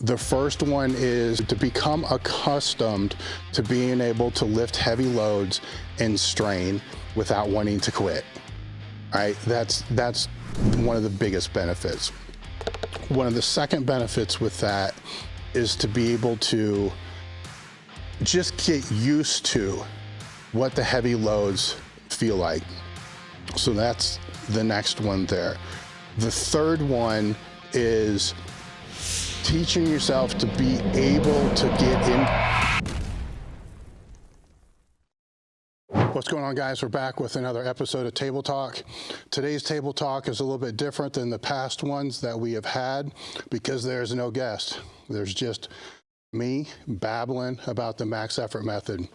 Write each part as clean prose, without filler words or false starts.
The first one is to become accustomed to being able to lift heavy loads and strain without wanting to quit. All right, that's one of the biggest benefits. One of the second benefits with that is to be able to just get used to what the heavy loads feel like. So that's the next one there. The third one is teaching yourself to be able to get in. What's going on, guys? We're back with another episode of Table Talk. Today's Table Talk is a little bit different than the past ones that we have had because there's no guest. There's just me babbling about the max effort method.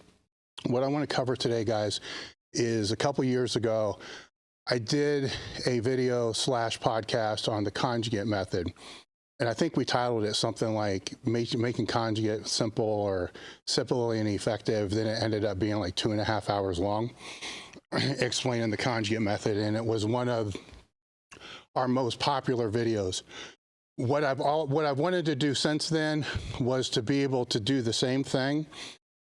What I want to cover today, guys, is a couple years ago, I did a video / podcast on the conjugate method. And I think we titled it something like making conjugate simple or simple and effective. Then it ended up being like 2.5 hours long explaining the conjugate method. And it was one of our most popular videos. What I've wanted to do since then was to be able to do the same thing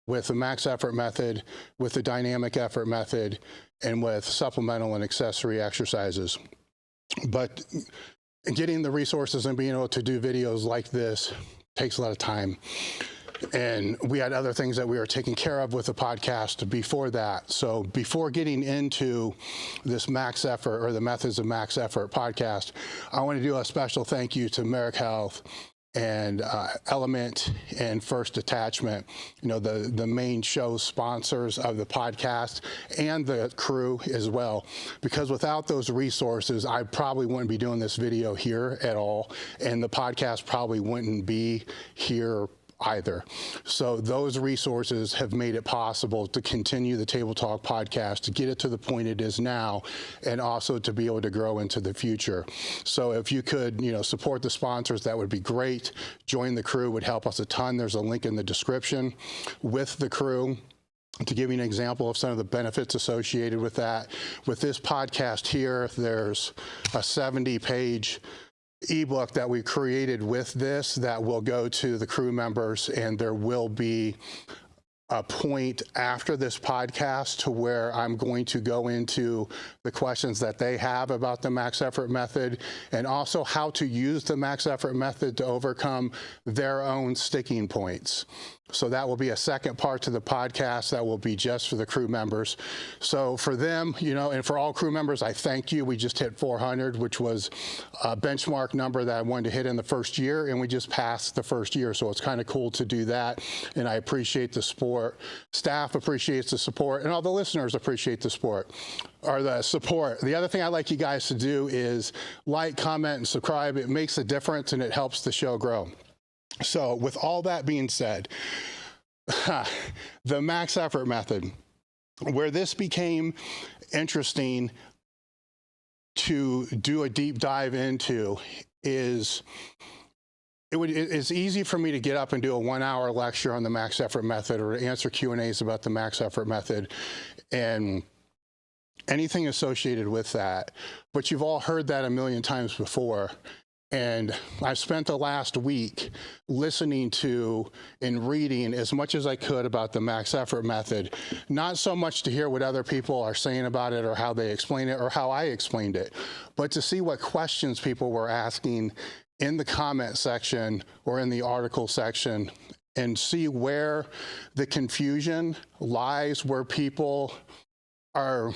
with the max effort method, with the dynamic effort method, and with supplemental and accessory exercises. But getting the resources and being able to do videos like this takes a lot of time. And we had other things that we were taking care of with the podcast before that. So before getting into this max effort or the methods of max effort podcast, I want to do a special thank you to Marek Health and Element and First Detachment, you know, the main show sponsors of the podcast, and the crew as well. Because without those resources, I probably wouldn't be doing this video here at all, and the podcast probably wouldn't be here either. So those resources have made it possible to continue the Table Talk podcast, to get it to the point it is now, and also to be able to grow into the future. So if you could, you know, support the sponsors, that would be great. Join the crew would help us a ton. There's a link in the description with the crew. To give you an example of some of the benefits associated with that, with this podcast here, there's a 70-page ebook that we created with this that will go to the crew members, and there will be a point after this podcast to where I'm going to go into the questions that they have about the max effort method, and also how to use the max effort method to overcome their own sticking points. So that will be a second part to the podcast that will be just for the crew members. So for them, you know, and for all crew members, I thank you. We just hit 400, which was a benchmark number that I wanted to hit in the first year, and we just passed the first year. So it's kind of cool to do that, and I appreciate the support. Staff appreciates the support, and all the listeners appreciate the support. The other thing I'd like you guys to do is like, comment, and subscribe. It makes a difference, and it helps the show grow. So with all that being said, the max effort method, where this became interesting to do a deep dive into is, it's easy for me to get up and do a 1-hour lecture on the max effort method, or to answer Q&As about the max effort method and anything associated with that. But you've all heard that a million times before. And I've spent the last week listening to and reading as much as I could about the max effort method, not so much to hear what other people are saying about it or how they explain it or how I explained it, but to see what questions people were asking in the comment section or in the article section, and see where the confusion lies, where people are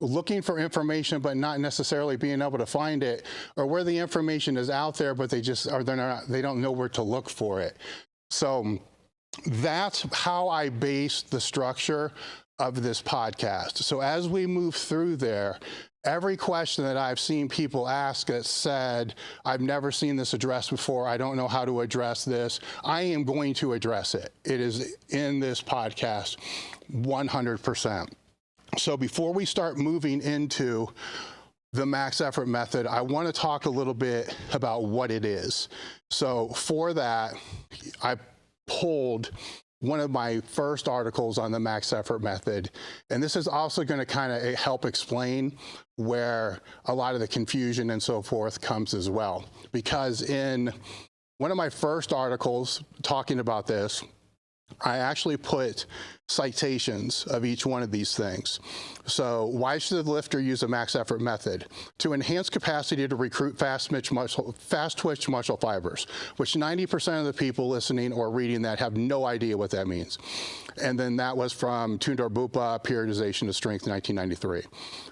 looking for information but not necessarily being able to find it, or where the information is out there but they don't know where to look for it. So that's how I based the structure of this podcast. So as we move through there, every question that I've seen people ask that said, I've never seen this addressed before, I don't know how to address this, I am going to address it. It is in this podcast 100%. So before we start moving into the max effort method, I want to talk a little bit about what it is. So for that, I pulled one of my first articles on the max effort method, and this is also going to kind of help explain where a lot of the confusion and so forth comes as well. Because in One of my first articles talking about this, I actually put citations of each one of these things. So why should the lifter use a max effort method? To enhance capacity to recruit fast twitch muscle fibers, which 90% of the people listening or reading that have no idea what that means. And then that was from Tundor Bupa, Periodization of Strength, 1993.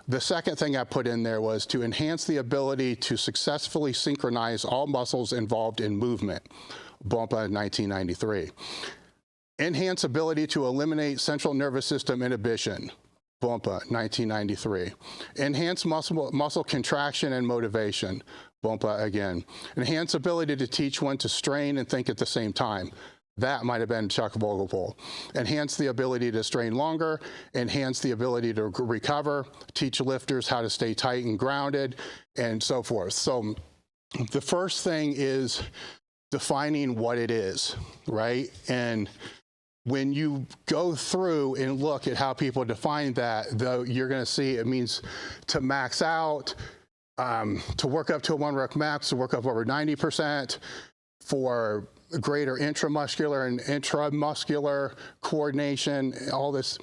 The second thing I put in there was to enhance the ability to successfully synchronize all muscles involved in movement, Bupa, 1993. Enhance ability to eliminate central nervous system inhibition, Bumpa, 1993. Enhance muscle contraction and motivation, Bumpa again. Enhance ability to teach one to strain and think at the same time. That might have been Chuck Vogelpohl. Enhance the ability to strain longer, enhance the ability to recover, teach lifters how to stay tight and grounded, and so forth. So the first thing is defining what it is, right? And when you go through and look at how people define that, though, you're going to see it means to max out, to work up to a 1 rep max, to work up over 90%, for greater intramuscular and intramuscular coordination, all this.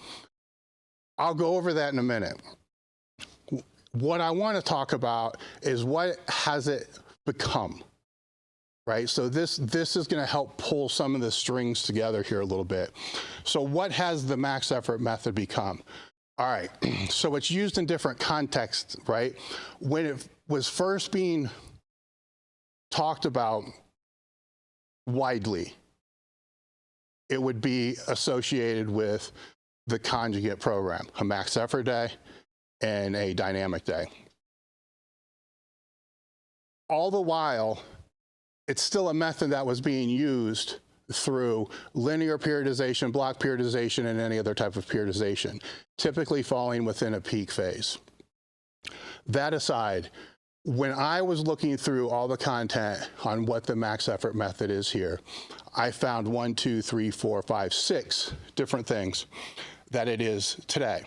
I'll go over that in a minute. What I want to talk about is what has it become? Right, so this is going to help pull some of the strings together here a little bit. So what has the max effort method become? All right, so it's used in different contexts, right? When it was first being talked about widely, it would be associated with the conjugate program, a max effort day and a dynamic day. All the while, it's still a method that was being used through linear periodization, block periodization, and any other type of periodization, typically falling within a peak phase. That aside, when I was looking through all the content on what the max effort method is here, I found 1, 2, 3, 4, 5, 6 different things that it is today.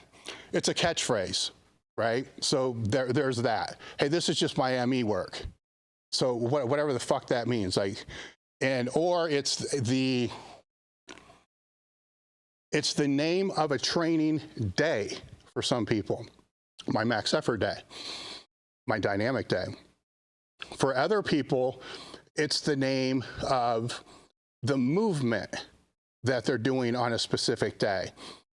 It's a catchphrase, right? So there's that. Hey, this is just my ME work. So whatever the fuck that means, like, or it's the name of a training day for some people. My max effort day, my dynamic day. For other people, it's the name of the movement that they're doing on a specific day.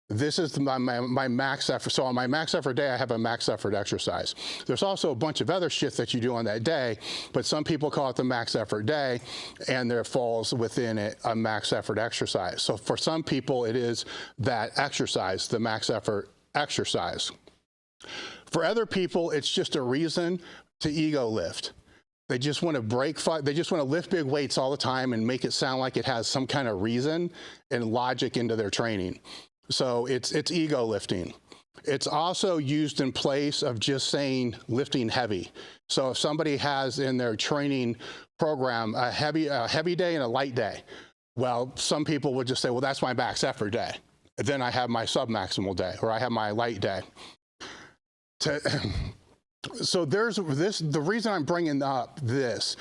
This is my max effort. So on my max effort day, I have a max effort exercise. There's also a bunch of other shit that you do on that day, but some people call it the max effort day, and there falls within it a max effort exercise. So for some people, it is that exercise, the max effort exercise. For other people, it's just a reason to ego lift. They just want to they just want to lift big weights all the time and make it sound like it has some kind of reason and logic into their training. So it's ego lifting. It's also used in place of just saying lifting heavy. So if somebody has in their training program a heavy day and a light day, well, some people would just say, well, that's my max effort day. Then I have my submaximal day, or I have my light day. So there's this, the reason I'm bringing up this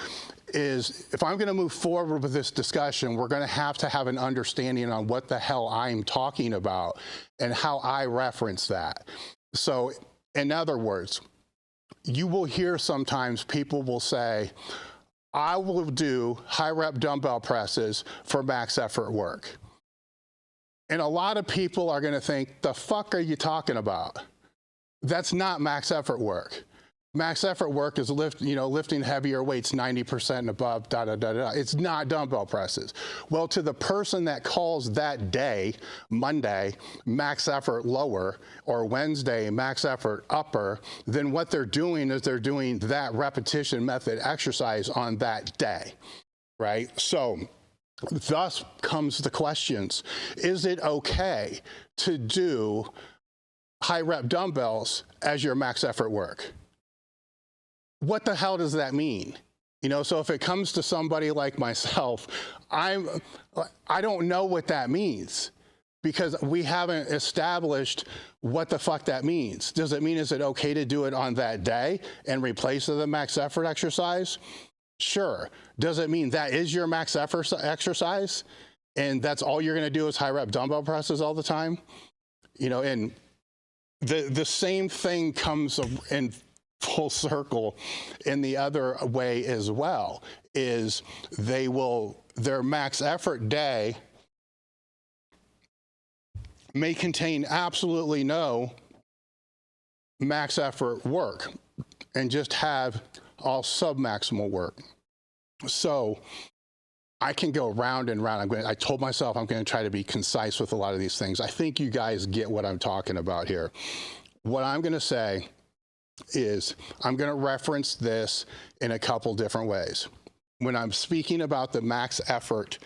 is if I'm going to move forward with this discussion, we're going to have an understanding on what the hell I'm talking about and how I reference that. So in other words, you will hear sometimes people will say, I will do high rep dumbbell presses for max effort work. And a lot of people are going to think, the fuck are you talking about? That's not max effort work. Max effort work is lifting heavier weights 90% and above, It's not dumbbell presses. Well, to the person that calls that day, Monday, max effort lower, or Wednesday, max effort upper, then what they're doing is they're doing that repetition method exercise on that day, right? So thus comes the questions. Is it okay to do high rep dumbbells as your max effort work? What the hell does that mean? So if it comes to somebody like myself, I don't know what that means because we haven't established what the fuck that means. Does it mean, is it okay to do it on that day and replace the max effort exercise? Sure. Does it mean that is your max effort exercise and that's all you're going to do is high rep dumbbell presses all the time? You know, and the same thing comes in full circle in the other way as well, is their max effort day may contain absolutely no max effort work and just have all submaximal work. So I can go round and round. I told myself I'm going to try to be concise with a lot of these things. I think you guys get what I'm talking about here. What I'm going to say is I'm going to reference this in a couple different ways. When I'm speaking about the max effort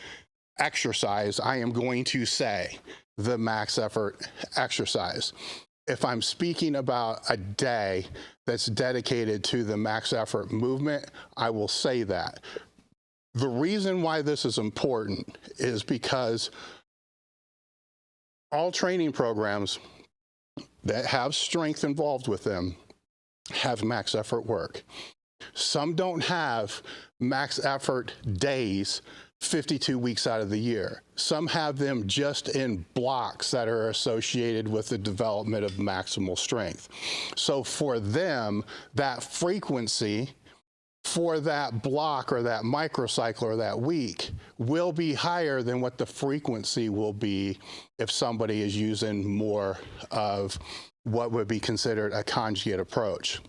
exercise, I am going to say the max effort exercise. If I'm speaking about a day that's dedicated to the max effort movement, I will say that. The reason why this is important is because all training programs that have strength involved with them have max effort work. Some don't have max effort days 52 weeks out of the year. Some have them just in blocks that are associated with the development of maximal strength. So for them, that frequency for that block or that microcycle or that week will be higher than what the frequency will be if somebody is using more of what would be considered a conjugate approach.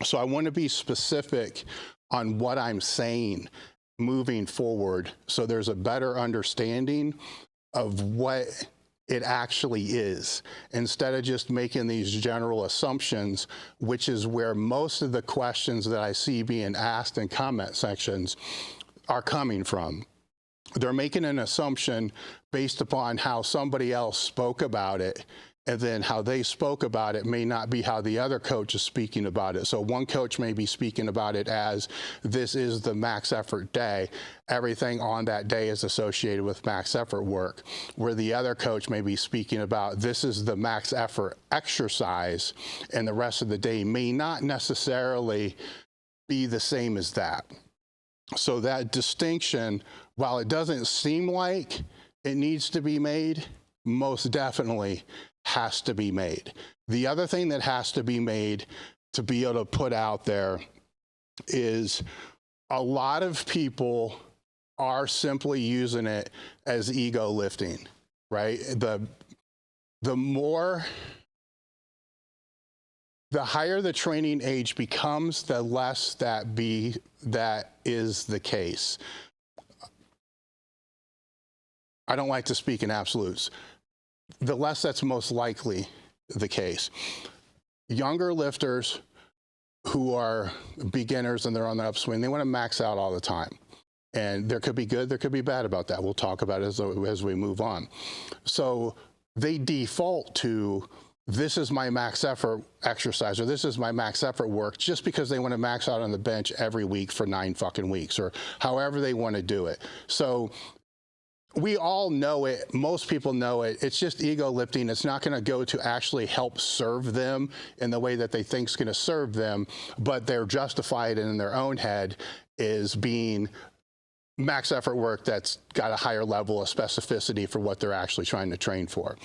So I want to be specific on what I'm saying moving forward so there's a better understanding of what it actually is, instead of just making these general assumptions, which is where most of the questions that I see being asked in comment sections are coming from. They're making an assumption based upon how somebody else spoke about it, and then how they spoke about it may not be how the other coach is speaking about it. So one coach may be speaking about it as this is the max effort day. Everything on that day is associated with max effort work, where the other coach may be speaking about this is the max effort exercise, and the rest of the day may not necessarily be the same as that. So that distinction, while it doesn't seem like it needs to be made, most definitely has to be made. The other thing that has to be made to be able to put out there is a lot of people are simply using it as ego lifting, right? The higher the training age becomes, the less that is the case. I don't like to speak in absolutes. The less that's most likely the case. Younger lifters who are beginners and they're on the upswing, they want to max out all the time. And there could be good, there could be bad about that. We'll talk about it as we move on. So they default to this is my max effort exercise, or this is my max effort work, just because they want to max out on the bench every week for 9 fucking weeks, or however they want to do it. So we all know it. Most people know it. It's just ego lifting. It's not going to go to actually help serve them in the way that they think is going to serve them, but they're justified in their own head is being max effort work that's got a higher level of specificity for what they're actually trying to train for.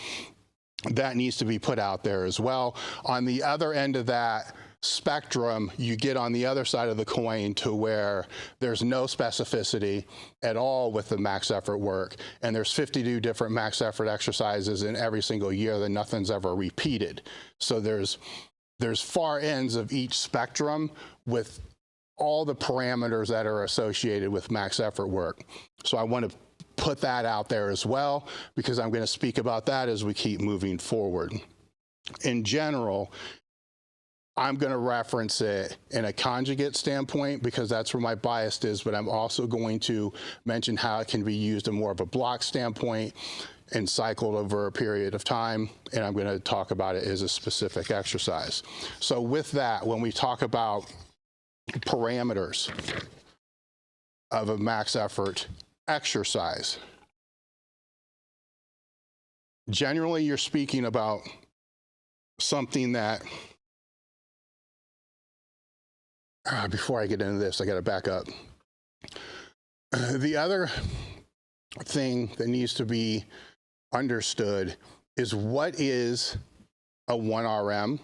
That needs to be put out there as well. On the other end of that spectrum, you get on the other side of the coin to where there's no specificity at all with the max effort work, and there's 52 different max effort exercises in every single year that nothing's ever repeated. So there's far ends of each spectrum with all the parameters that are associated with max effort work. So I want to put that out there as well, because I'm going to speak about that as we keep moving forward. In general, I'm going to reference it in a conjugate standpoint because that's where my bias is, but I'm also going to mention how it can be used in more of a block standpoint and cycled over a period of time, and I'm going to talk about it as a specific exercise. So with that, when we talk about parameters of a max effort exercise, generally you're speaking about something that before I get into this, I got to back up. The other thing that needs to be understood is what is a 1 RM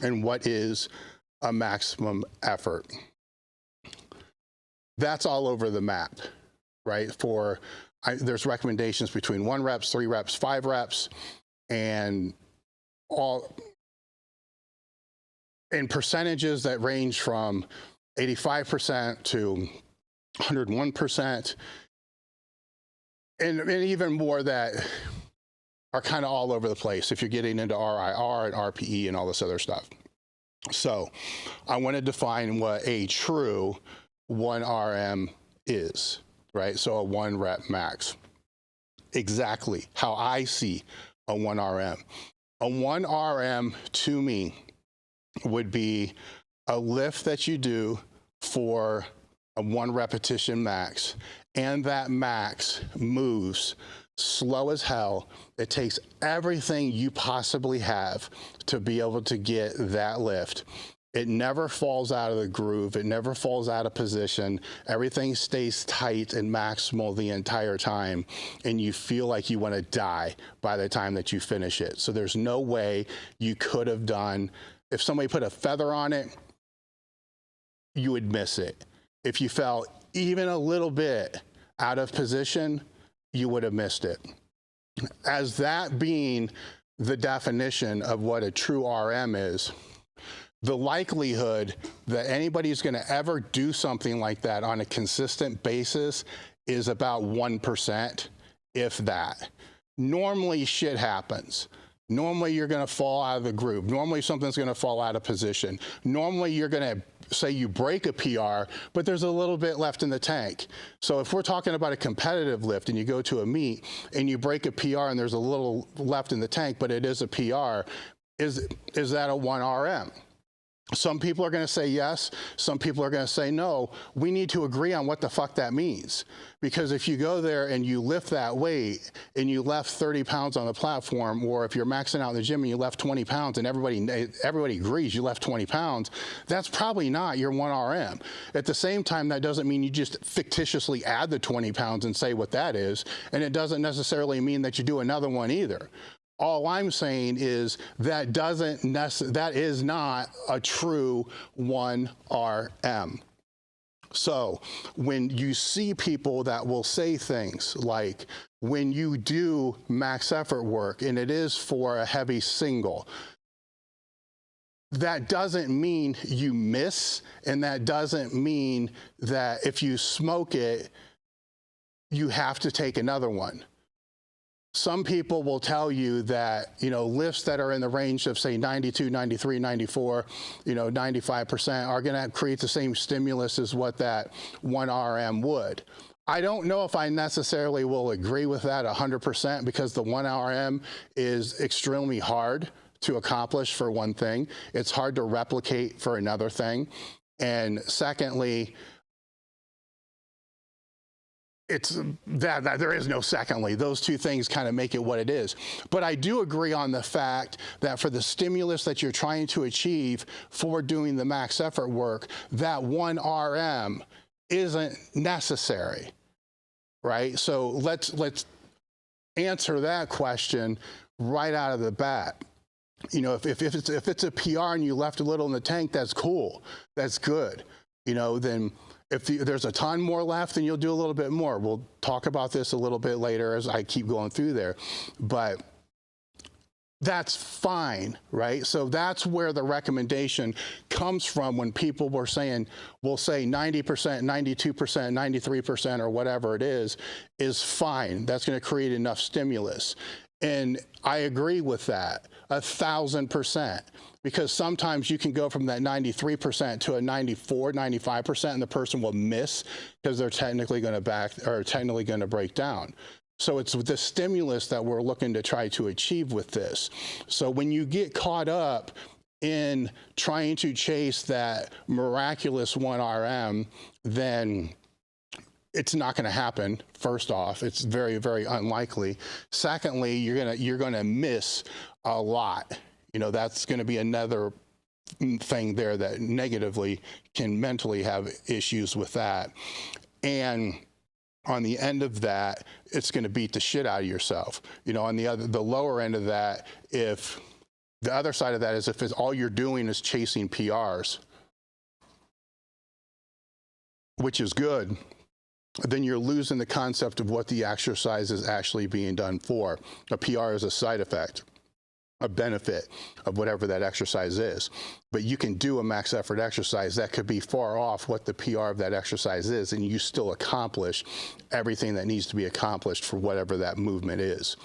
and what is a maximum effort. That's all over the map, right? There's recommendations between 1 reps, 3 reps, 5 reps, and all in percentages that range from 85% to 101%, and even more that are kind of all over the place if you're getting into RIR and RPE and all this other stuff. So I want to define what a true 1 RM is, right? So a 1 rep max. Exactly how I see a 1 RM. A 1 RM to me would be a lift that you do for a 1 repetition max, and that max moves slow as hell. It takes everything you possibly have to be able to get that lift. It never falls out of the groove. It never falls out of position. Everything stays tight and maximal the entire time, and you feel like you want to die by the time that you finish it. So there's no way you could have done, if somebody put a feather on it, you would miss it. If you fell even a little bit out of position, you would have missed it. As that being the definition of what a true RM is, the likelihood that anybody's going to ever do something like that on a consistent basis is about 1%, if that. Normally shit happens. Normally you're going to fall out of the groove. Normally something's going to fall out of position. Normally you're going to say you break a PR, but there's a little bit left in the tank. So if we're talking about a competitive lift and you go to a meet and you break a PR and there's a little left in the tank, but it is a PR, is that a 1 RM? Some people are going to say yes. Some people are going to say no. We need to agree on what the fuck that means. Because if you go there and you lift that weight and you left 30 pounds on the platform, or if you're maxing out in the gym and you left 20 pounds and everybody agrees you left 20 pounds, that's probably not your 1 RM. At the same time, that doesn't mean you just fictitiously add the 20 pounds and say what that is. And it doesn't necessarily mean that you do another one either. All I'm saying is that is not a true 1 RM. So when you see people that will say things like, when you do max effort work and it is for a heavy single, that doesn't mean you miss, and that doesn't mean that if you smoke it, you have to take another one. Some people will tell you that, lifts that are in the range of, say, 92, 93, 94, 95% are going to create the same stimulus as what that 1 RM would. I don't know if I necessarily will agree with that 100%, because the 1 RM is extremely hard to accomplish, for one thing. It's hard to replicate for another thing. And secondly, it's that there is no secondly. Those two things kind of make it what it is. But I do agree on the fact that for the stimulus that you're trying to achieve for doing the max effort work, that 1 RM isn't necessary, right? So let's answer that question right out of the bat. If it's a PR and you left a little in the tank, that's cool. That's good. Then if there's a ton more left, then you'll do a little bit more. We'll talk about this a little bit later as I keep going through there. But that's fine, right? So that's where the recommendation comes from when people will say 90%, 92%, 93%, or whatever it is fine. That's going to create enough stimulus. And I agree with that 1,000%, because sometimes you can go from that 93% to a 94, 95%, and the person will miss because they're technically going to break down. So it's the stimulus that we're looking to try to achieve with this. So when you get caught up in trying to chase that miraculous 1 RM, then it's not going to happen. First off, it's very, very unlikely. Secondly, you're gonna miss a lot. That's going to be another thing there that negatively can mentally have issues with that. And On the end of that, it's going to beat the shit out of yourself. You know, on the lower end of that, if the other side of that is if it's all you're doing is chasing PRs, which is good, then you're losing the concept of what the exercise is actually being done for. A PR is a side effect, a benefit of whatever that exercise is. But you can do a max effort exercise that could be far off what the PR of that exercise is, and you still accomplish everything that needs to be accomplished for whatever that movement is.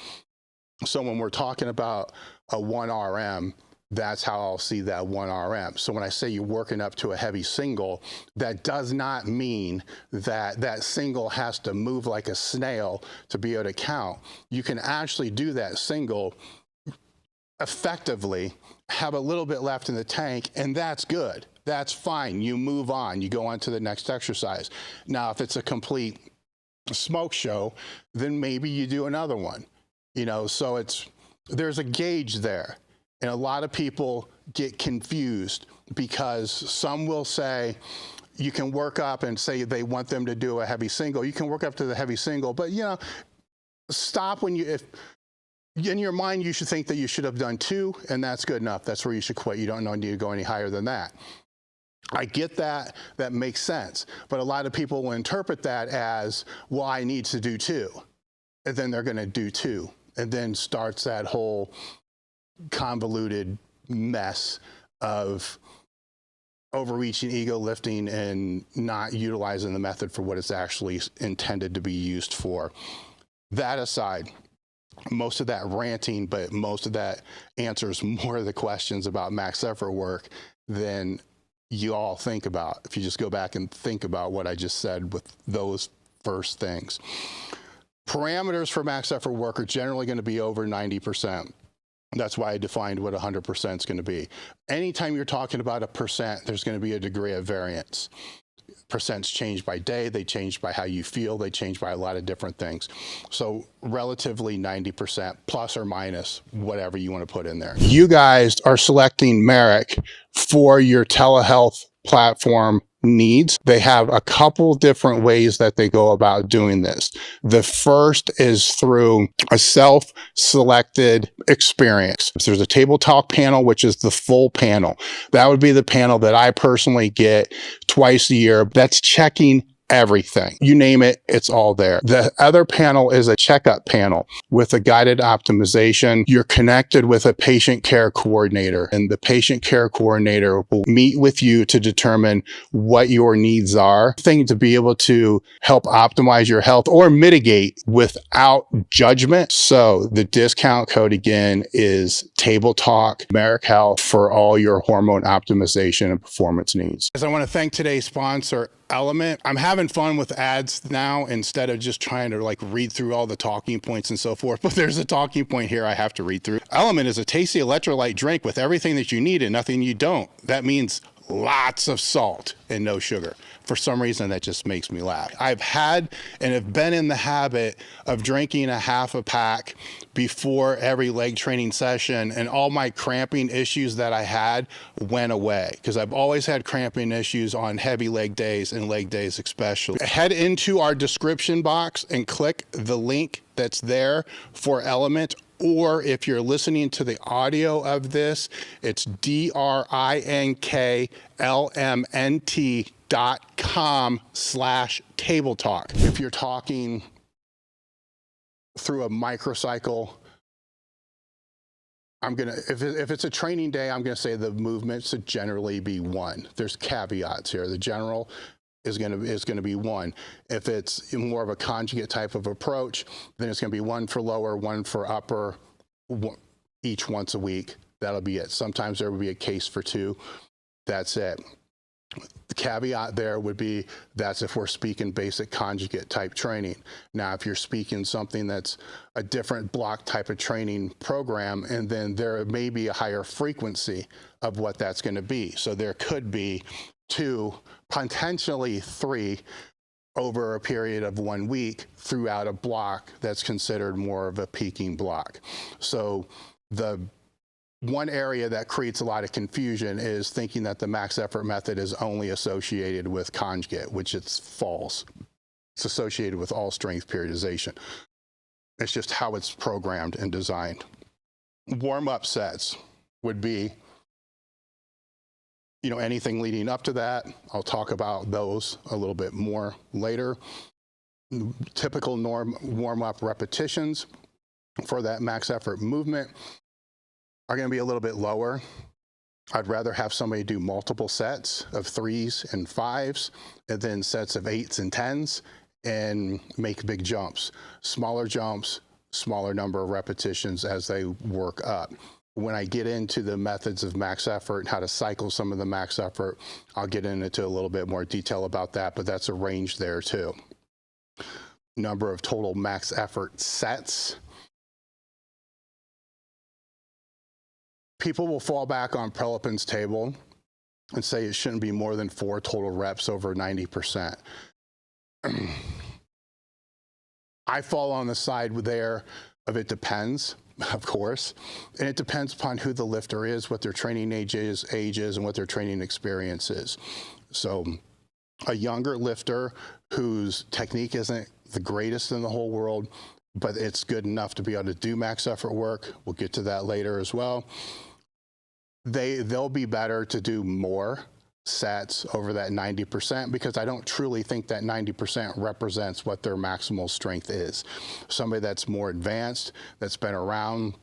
So when we're talking about a 1 RM, that's how I'll see that 1 RM. So when I say you're working up to a heavy single, that does not mean that that single has to move like a snail to be able to count. You can actually do that single effectively, have a little bit left in the tank, and that's good. That's fine. You move on. You go on to the next exercise. Now, if it's a complete smoke show, then maybe you do another one. You know, so there's a gauge there. And a lot of people get confused because some will say, you can work up and say they want them to do a heavy single. You can work up to the heavy single, but you know, stop when if in your mind, you should think that you should have done 2, and that's good enough. That's where you should quit. You don't need to go any higher than that. I get that. That makes sense. But a lot of people will interpret that as, well, I need to do 2. And then they're going to do 2. And then starts that whole convoluted mess of overreaching, ego lifting, and not utilizing the method for what it's actually intended to be used for. That aside, most of that ranting, but most of that answers more of the questions about max effort work than you all think about. If you just go back and think about what I just said with those first things. Parameters for max effort work are generally going to be over 90%. That's why I defined what 100% is going to be. Anytime you're talking about a percent, there's going to be a degree of variance. Percents change by day, they change by how you feel, they change by a lot of different things. So relatively 90% plus or minus whatever you want to put in there. You guys are selecting Marek for your telehealth platform needs. They have a couple different ways that they go about doing this. The first is through a self-selected experience. If there's a table talk panel, which is the full panel, that would be the panel that I personally get twice a year. That's checking everything. You name it, it's all there. The other panel is a checkup panel with a guided optimization. You're connected with a patient care coordinator, and the patient care coordinator will meet with you to determine what your needs are, thing to be able to help optimize your health or mitigate without judgment. So the discount code again is Table Talk Marek Health for all your hormone optimization and performance needs. As I want to thank today's sponsor, Element. I'm having fun with ads now instead of just trying to like read through all the talking points and so forth, but there's a talking point here I have to read through. Element is a tasty electrolyte drink with everything that you need and nothing you don't. That means lots of salt and no sugar. For some reason, that just makes me laugh. I've had and have been in the habit of drinking a half a pack before every leg training session, and all my cramping issues that I had went away because I've always had cramping issues on heavy leg days and leg days especially. Head into our description box and click the link that's there for Element. Or if you're listening to the audio of this, it's drinklmnt.com/table talk. If you're talking through a microcycle, if it's a training day, I'm gonna say the movements should generally be 1. There's caveats here. The general is gonna be 1. If it's more of a conjugate type of approach, then it's gonna be 1 for lower, 1 for upper, each once a week. That'll be it. Sometimes there will be a case for 2. That's it. The caveat there would be that's if we're speaking basic conjugate type training. Now, if you're speaking something that's a different block type of training program, and then there may be a higher frequency of what that's going to be. So there could be 2, potentially 3 over a period of 1 week throughout a block that's considered more of a peaking block. So the one area that creates a lot of confusion is thinking that the max effort method is only associated with conjugate, which it's false. It's associated with all strength periodization. It's just how it's programmed and designed. Warm-up sets would be, anything leading up to that. I'll talk about those a little bit more later. Typical warm-up repetitions for that max effort movement are going to be a little bit lower. I'd rather have somebody do multiple sets of 3s and 5s, and then sets of 8s and 10s, and make big jumps. Smaller jumps, smaller number of repetitions as they work up. When I get into the methods of max effort and how to cycle some of the max effort, I'll get into a little bit more detail about that, but that's a range there too. Number of total max effort sets. People will fall back on Prilepin's table and say it shouldn't be more than 4 total reps over 90%. I fall on the side there of it depends, of course, and it depends upon who the lifter is, what their training age is, and what their training experience is. So a younger lifter whose technique isn't the greatest in the whole world, but it's good enough to be able to do max effort work, we'll get to that later as well, they'll be better to do more sets over that 90%, because I don't truly think that 90% represents what their maximal strength is. Somebody that's more advanced, that's been around,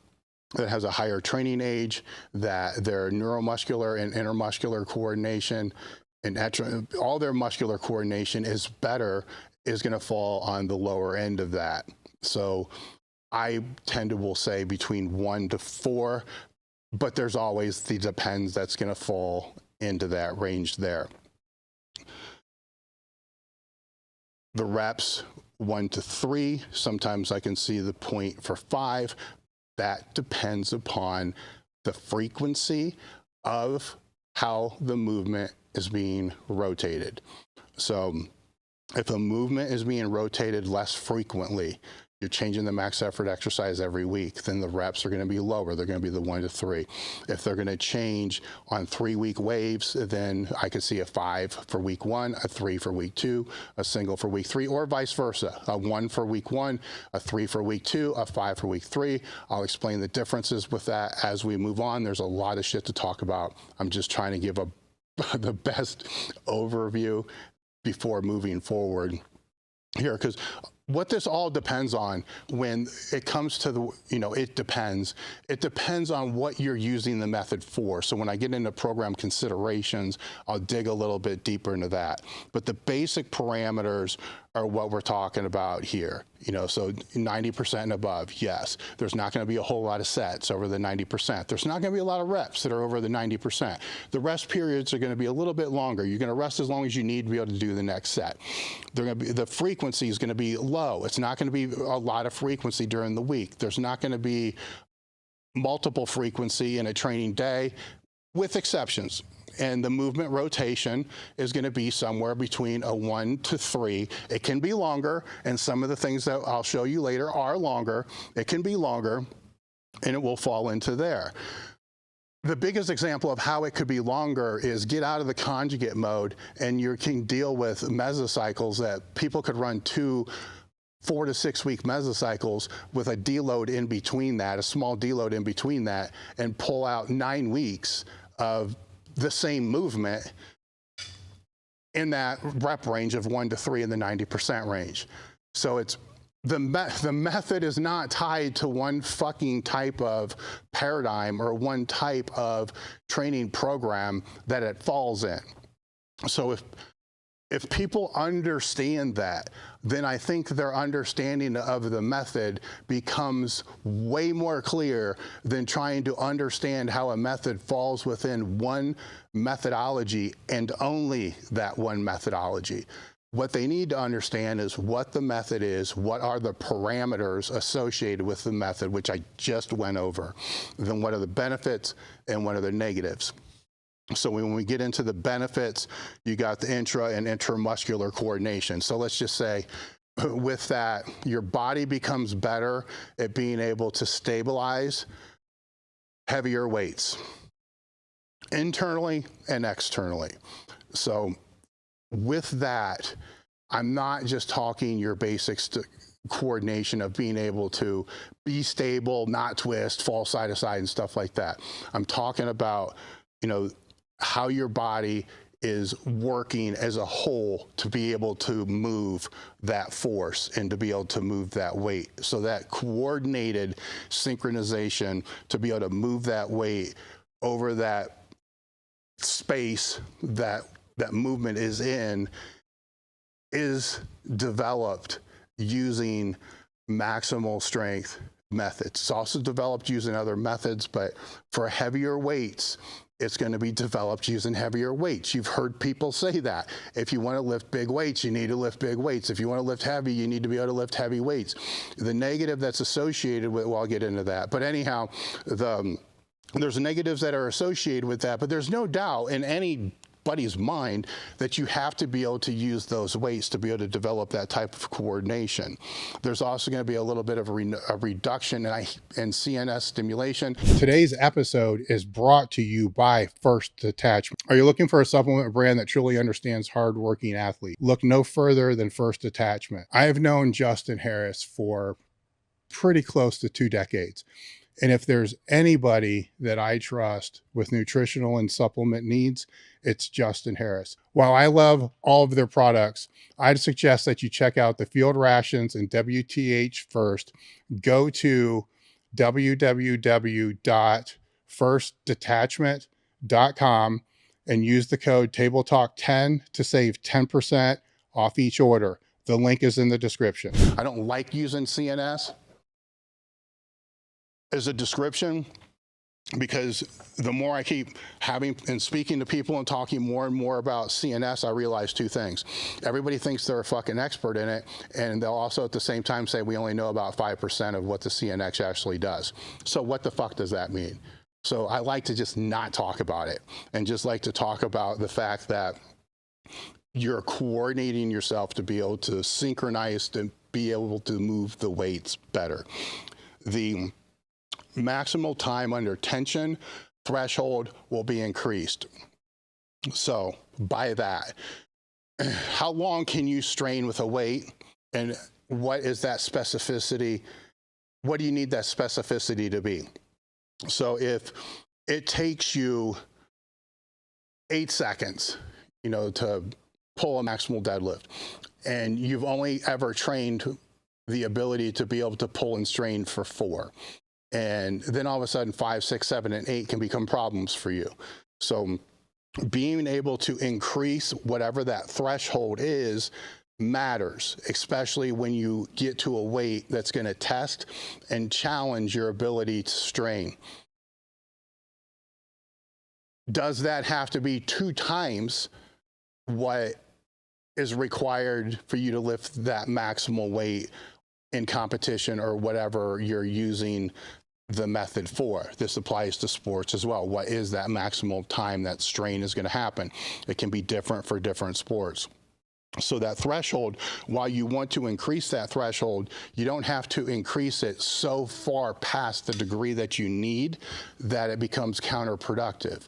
that has a higher training age, that their neuromuscular and intermuscular coordination and all their muscular coordination is better, is going to fall on the lower end of that. So I will say between 1 to 4, but there's always the depends that's going to fall into that range there. The reps 1 to 3, sometimes I can see the point for 5. That depends upon the frequency of how the movement is being rotated. So if a movement is being rotated less frequently, you're changing the max effort exercise every week, then the reps are going to be lower. They're going to be the 1 to 3. If they're going to change on 3-week waves, then I could see a 5 for week 1, a 3 for week 2, a single for week 3, or vice versa. A 1 for week 1, a 3 for week 2, a 5 for week 3. I'll explain the differences with that as we move on. There's a lot of shit to talk about. I'm just trying to give the best overview before moving forward here, because what this all depends on when it comes to the, it depends on what you're using the method for. So when I get into program considerations, I'll dig a little bit deeper into that. But the basic parameters are what we're talking about here. So 90% and above, yes. There's not going to be a whole lot of sets over the 90%. There's not going to be a lot of reps that are over the 90%. The rest periods are going to be a little bit longer. You're going to rest as long as you need to be able to do the next set. The frequency is going to be low. It's not going to be a lot of frequency during the week. There's not going to be multiple frequency in a training day, with exceptions. And the movement rotation is going to be somewhere between a 1 to 3. It can be longer, and some of the things that I'll show you later are longer. It can be longer, and it will fall into there. The biggest example of how it could be longer is get out of the conjugate mode, and you can deal with mesocycles that people could run 2 4 to 6 week mesocycles with a deload in between that, a small deload in between that, and pull out 9 weeks of the same movement in that rep range of 1 to 3 in the 90% range. So it's the method is not tied to one fucking type of paradigm or one type of training program that it falls in. So if people understand that, then I think their understanding of the method becomes way more clear than trying to understand how a method falls within one methodology and only that one methodology. What they need to understand is what the method is, what are the parameters associated with the method, which I just went over, then what are the benefits and what are the negatives. So when we get into the benefits, you got the intra and intramuscular coordination. So let's just say with that, your body becomes better at being able to stabilize heavier weights internally and externally. So with that, I'm not just talking your basics to coordination of being able to be stable, not twist, fall side to side and stuff like that. I'm talking about, how your body is working as a whole to be able to move that force and to be able to move that weight. So that coordinated synchronization to be able to move that weight over that space that movement is in is developed using maximal strength methods. It's also developed using other methods, but for heavier weights, it's going to be developed using heavier weights. You've heard people say that. If you want to lift big weights, you need to lift big weights. If you want to lift heavy, you need to be able to lift heavy weights. The negative that's associated with, well, I'll get into that. But anyhow, there's negatives that are associated with that, but there's no doubt in anybody's mind that you have to be able to use those weights to be able to develop that type of coordination. There's also going to be a little bit of a reduction in CNS stimulation. Today's episode is brought to you by First Detachment. Are you looking for a supplement brand that truly understands hardworking athletes? Look no further than First Detachment. I have known Justin Harris for pretty close to 2 decades. And if there's anybody that I trust with nutritional and supplement needs, it's Justin Harris. While I love all of their products, I'd suggest that you check out the Field Rations and WTH first. Go to www.firstdetachment.com and use the code TableTalk10 to save 10% off each order. The link is in the description. I don't like using CNS as a description, because the more I keep having and speaking to people and talking more and more about CNS, I realize 2 things. Everybody thinks they're a fucking expert in it, and they'll also at the same time say we only know about 5% of what the CNS actually does. So what the fuck does that mean? So I like to just not talk about it and just like to talk about the fact that you're coordinating yourself to be able to synchronize, to be able to move the weights better. The maximal time under tension threshold will be increased. So by that, how long can you strain with a weight, and what is that specificity? What do you need that specificity to be? So if it takes you 8 seconds, to pull a maximal deadlift, and you've only ever trained the ability to be able to pull and strain for 4, and then all of a sudden 5, 6, 7, and 8 can become problems for you. So being able to increase whatever that threshold is matters, especially when you get to a weight that's going to test and challenge your ability to strain. Does that have to be 2 times what is required for you to lift that maximal weight in competition or whatever you're using the method for? This applies to sports as well. What is that maximal time that strain is going to happen? It can be different for different sports. So that threshold, while you want to increase that threshold, you don't have to increase it so far past the degree that you need that it becomes counterproductive.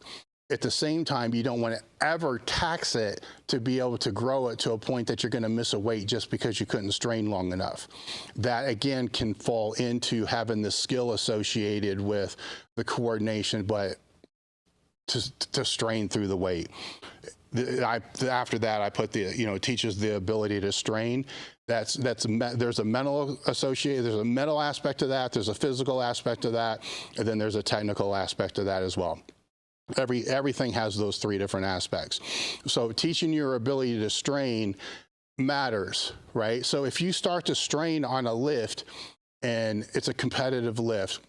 At the same time, you don't want to ever tax it to be able to grow it to a point that you're going to miss a weight just because you couldn't strain long enough. That, again, can fall into having the skill associated with the coordination, but to strain through the weight. After that, I put it teaches the ability to strain. There's a mental associated, there's a mental aspect to that, there's a physical aspect to that, and then there's a technical aspect to that as well. Everything has those 3 different aspects. So teaching your ability to strain matters, right? So if you start to strain on a lift and it's a competitive lift,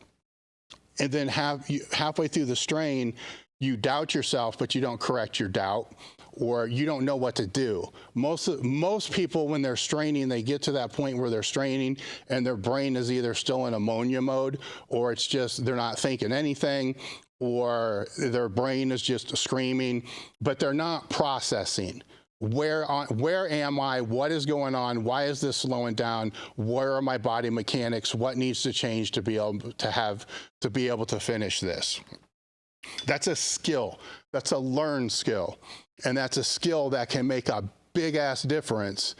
and then halfway through the strain, you doubt yourself, but you don't correct your doubt, or you don't know what to do. Most people, when they're straining, they get to that point where they're straining and their brain is either still in ammonia mode, or it's just they're not thinking anything, or their brain is just screaming, but they're not processing. Where am I? What is going on? Why is this slowing down? Where are my body mechanics? What needs to change to be able to finish this? That's a skill. That's a learned skill. And that's a skill that can make a big ass difference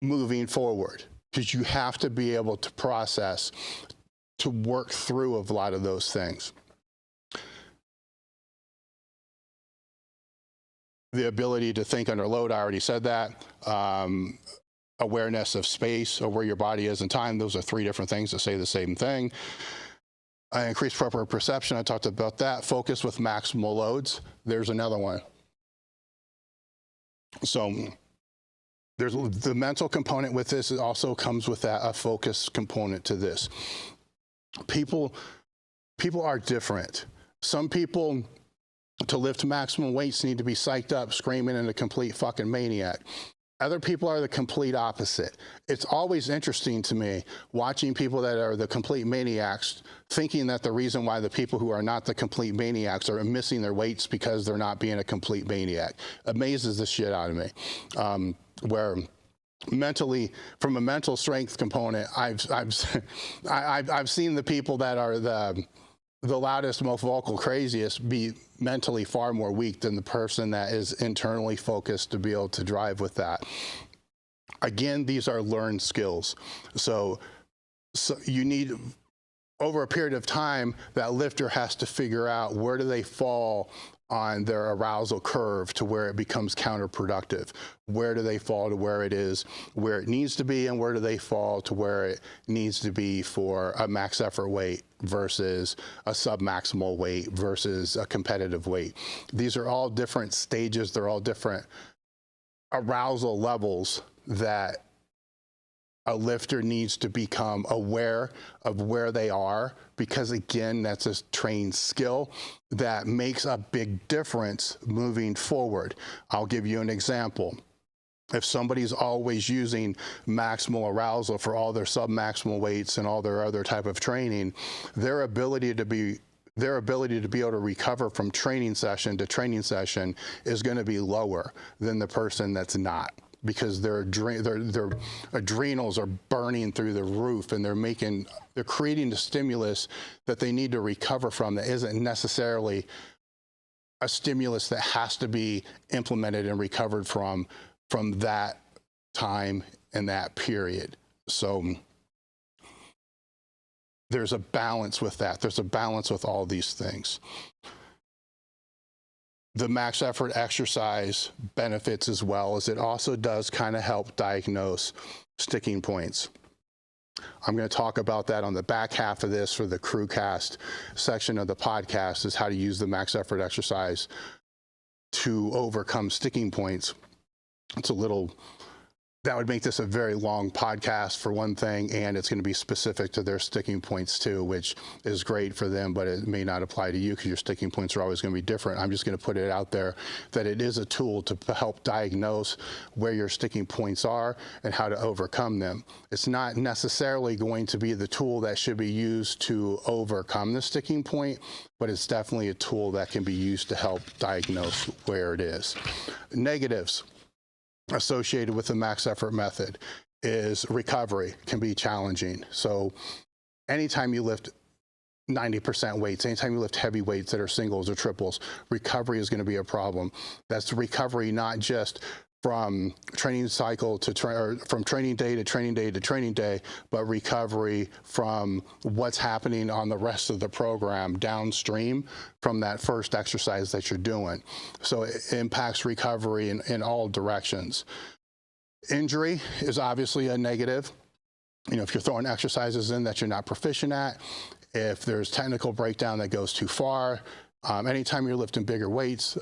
moving forward, because you have to be able to process, to work through a lot of those things. The ability to think under load, I already said that. Awareness of space or where your body is in time. Those are three different things that say the same thing. Increased proper perception, I talked about that. Focus with maximal loads. There's another one. So there's the mental component with this. It also comes with that, a focus component to this. People are different. Some people, to lift maximum weights, need to be psyched up, screaming, and a complete fucking maniac. Other people are the complete opposite. It's always interesting to me watching people that are the complete maniacs, thinking that the reason why the people who are not the complete maniacs are missing their weights because they're not being a complete maniac. Amazes the shit out of me. Where mentally, from a mental strength component, I've seen the people that are the loudest, most vocal, craziest be mentally far more weak than the person that is internally focused to be able to drive with that. Again, these are learned skills. So you need, over a period of time, that lifter has to figure out where do they fall on their arousal curve to where it becomes counterproductive. Where do they fall to where it is, where it needs to be, and where do they fall to where it needs to be for a max effort weight versus a sub-maximal weight versus a competitive weight. These are all different stages. They're all different arousal levels that a lifter needs to become aware of where they are, because again, that's a trained skill that makes a big difference moving forward. I'll give you an example. If somebody's always using maximal arousal for all their sub-maximal weights and all their other type of training, their ability to be able to recover from training session to training session is going to be lower than the person that's not, because their adrenals are burning through the roof, and they're creating the stimulus that they need to recover from that isn't necessarily a stimulus that has to be implemented and recovered from that time and that period. So there's a balance with that. There's a balance with all these things. The max effort exercise benefits as well, as it also does kind of help diagnose sticking points. I'm going to talk about that on the back half of this for the crewcast section of the podcast, is how to use the max effort exercise to overcome sticking points. That would make this a very long podcast for one thing, and it's going to be specific to their sticking points too, which is great for them, but it may not apply to you because your sticking points are always going to be different. I'm just going to put it out there that it is a tool to help diagnose where your sticking points are and how to overcome them. It's not necessarily going to be the tool that should be used to overcome the sticking point, but it's definitely a tool that can be used to help diagnose where it is. Negatives associated with the max effort method is recovery can be challenging. So anytime you lift 90% weights, anytime you lift heavy weights that are singles or triples, recovery is going to be a problem. That's recovery not just from training cycle to from training day to training day to training day, but recovery from what's happening on the rest of the program downstream from that first exercise that you're doing. So it impacts recovery in all directions. Injury is obviously a negative. If you're throwing exercises in that you're not proficient at, if there's technical breakdown that goes too far, anytime you're lifting bigger weights,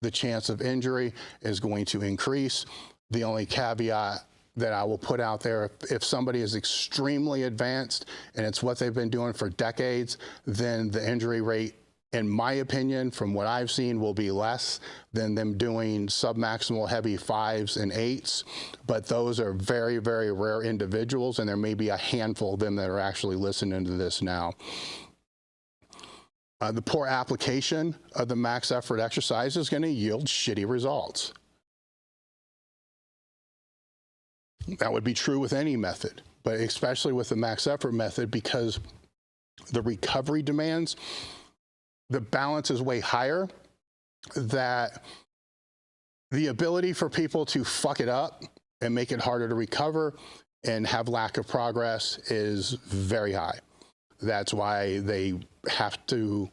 the chance of injury is going to increase. The only caveat that I will put out there, if somebody is extremely advanced and it's what they've been doing for decades, then the injury rate, in my opinion, from what I've seen, will be less than them doing submaximal heavy 5s and 8s. But those are very, very rare individuals, and there may be a handful of them that are actually listening to this now. The poor application of the max effort exercise is going to yield shitty results. That would be true with any method, but especially with the max effort method, because the recovery demands, the balance is way higher, that the ability for people to fuck it up and make it harder to recover and have lack of progress is very high. That's why they have to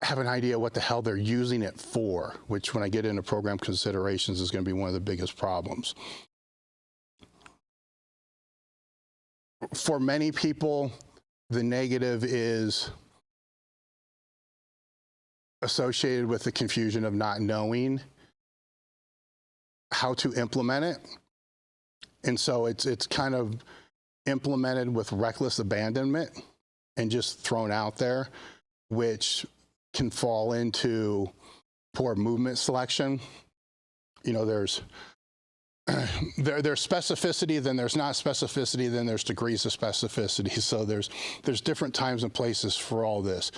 have an idea what the hell they're using it for, which when I get into program considerations is going to be one of the biggest problems. For many people, the negative is associated with the confusion of not knowing how to implement it. And so it's kind of implemented with reckless abandonment and just thrown out there, which can fall into poor movement selection. You know, there's specificity, then there's not specificity, then there's degrees of specificity. So there's different times and places for all this.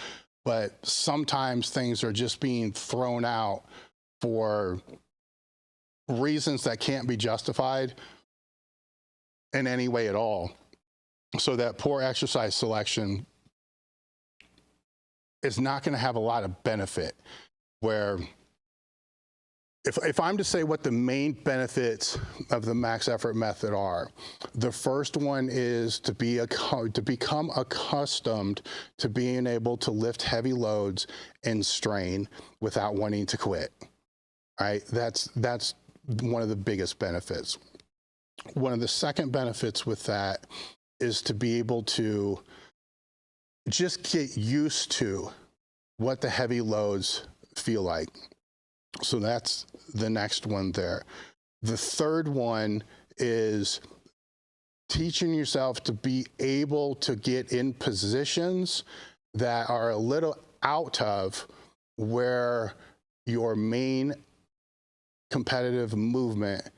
But sometimes things are just being thrown out for reasons that can't be justified in any way at all. So that poor exercise selection is not going to have a lot of benefit. Where if I'm to say what the main benefits of the max effort method are, the first one is to become accustomed to being able to lift heavy loads and strain without wanting to quit. Right? That's one of the biggest benefits. One of the second benefits with that is to be able to just get used to what the heavy loads feel like. So that's the next one there. The third one is teaching yourself to be able to get in positions that are a little out of where your main competitive movement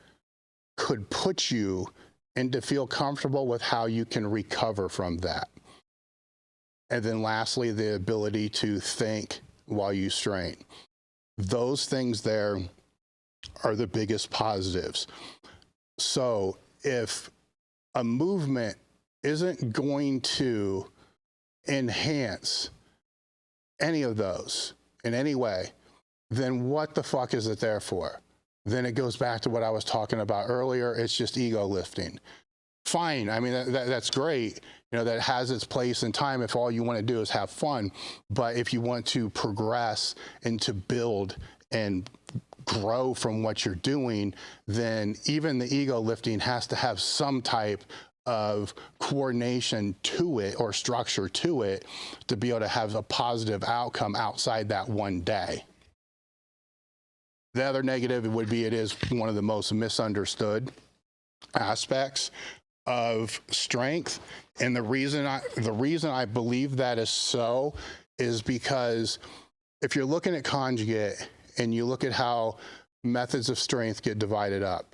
could put you, and to feel comfortable with how you can recover from that. And then lastly, the ability to think while you strain. Those things there are the biggest positives. So if a movement isn't going to enhance any of those in any way, then what the fuck is it there for? Then it goes back to what I was talking about earlier. It's just ego lifting. Fine. I mean, that's great. You know, that has its place in time if all you want to do is have fun. But if you want to progress and to build and grow from what you're doing, then even the ego lifting has to have some type of coordination to it or structure to it to be able to have a positive outcome outside that one day. The other negative would be it is one of the most misunderstood aspects of strength. And the reason I believe that is so is because if you're looking at conjugate and you look at how methods of strength get divided up,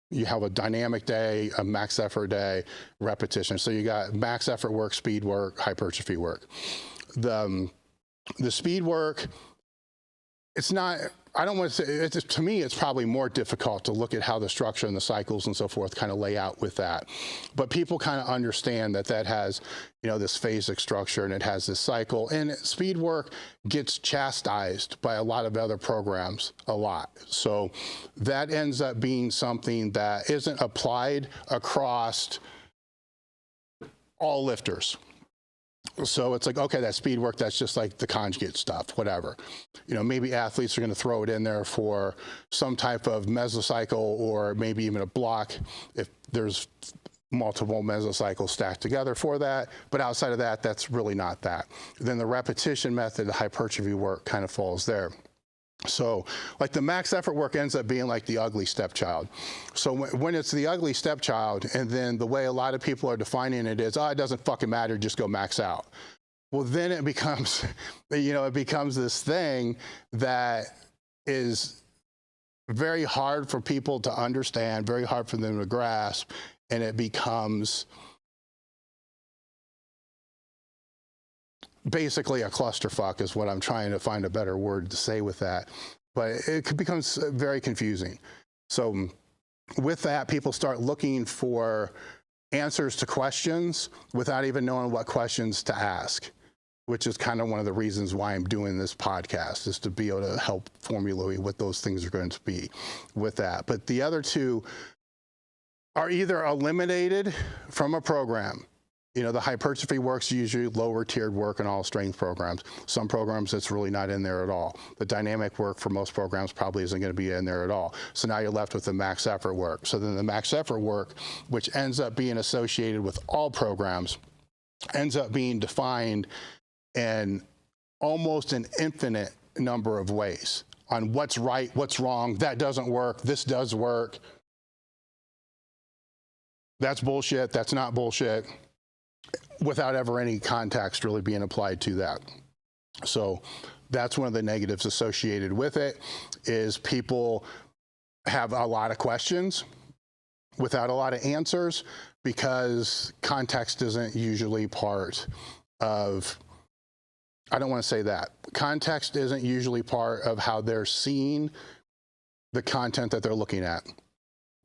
you have a dynamic day, a max effort day, repetition. So you got max effort work, speed work, hypertrophy work. The speed work, it's not, I don't want to say, to me, it's probably more difficult to look at how the structure and the cycles and so forth kind of lay out with that. But people kind of understand that that has, you know, this phasic structure and it has this cycle. And speed work gets chastised by a lot of other programs a lot. So that ends up being something that isn't applied across all lifters. So it's like, okay, that speed work, that's just like the conjugate stuff, whatever. You know, maybe athletes are going to throw it in there for some type of mesocycle or maybe even a block if there's multiple mesocycles stacked together for that. But outside of that, that's really not that. Then the repetition method, the hypertrophy work kind of falls there. So like the max effort work ends up being like the ugly stepchild. So when it's the ugly stepchild, and then the way a lot of people are defining it is, oh, it doesn't fucking matter, just go max out. Well, then it becomes, you know, it becomes this thing that is very hard for people to understand, very hard for them to grasp, and it becomes basically a clusterfuck is what I'm trying to find a better word to say with that. But it becomes very confusing. So with that, people start looking for answers to questions without even knowing what questions to ask, which is kind of one of the reasons why I'm doing this podcast, is to be able to help formulate what those things are going to be with that. But the other two are either eliminated from a program. You know, the hypertrophy work's usually lower tiered work in all strength programs. Some programs it's really not in there at all. The dynamic work for most programs probably isn't going to be in there at all. So now you're left with the max effort work. So then the max effort work, which ends up being associated with all programs, ends up being defined in almost an infinite number of ways on what's right, what's wrong, that doesn't work, this does work. That's bullshit, that's not bullshit, without ever any context really being applied to that. So that's one of the negatives associated with it, is people have a lot of questions without a lot of answers, because context isn't usually part of, I don't want to say that. Context isn't usually part of how they're seeing the content that they're looking at.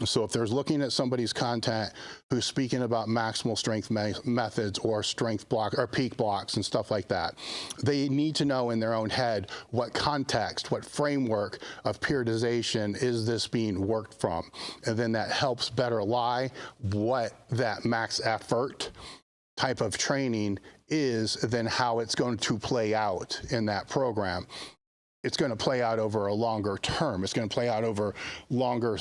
So if they're looking at somebody's content who's speaking about maximal strength methods or strength block or peak blocks and stuff like that, they need to know in their own head what context, what framework of periodization is this being worked from. And then that helps better lie what that max effort type of training is, than how it's going to play out in that program. It's going to play out over a longer term. It's going to play out over longer,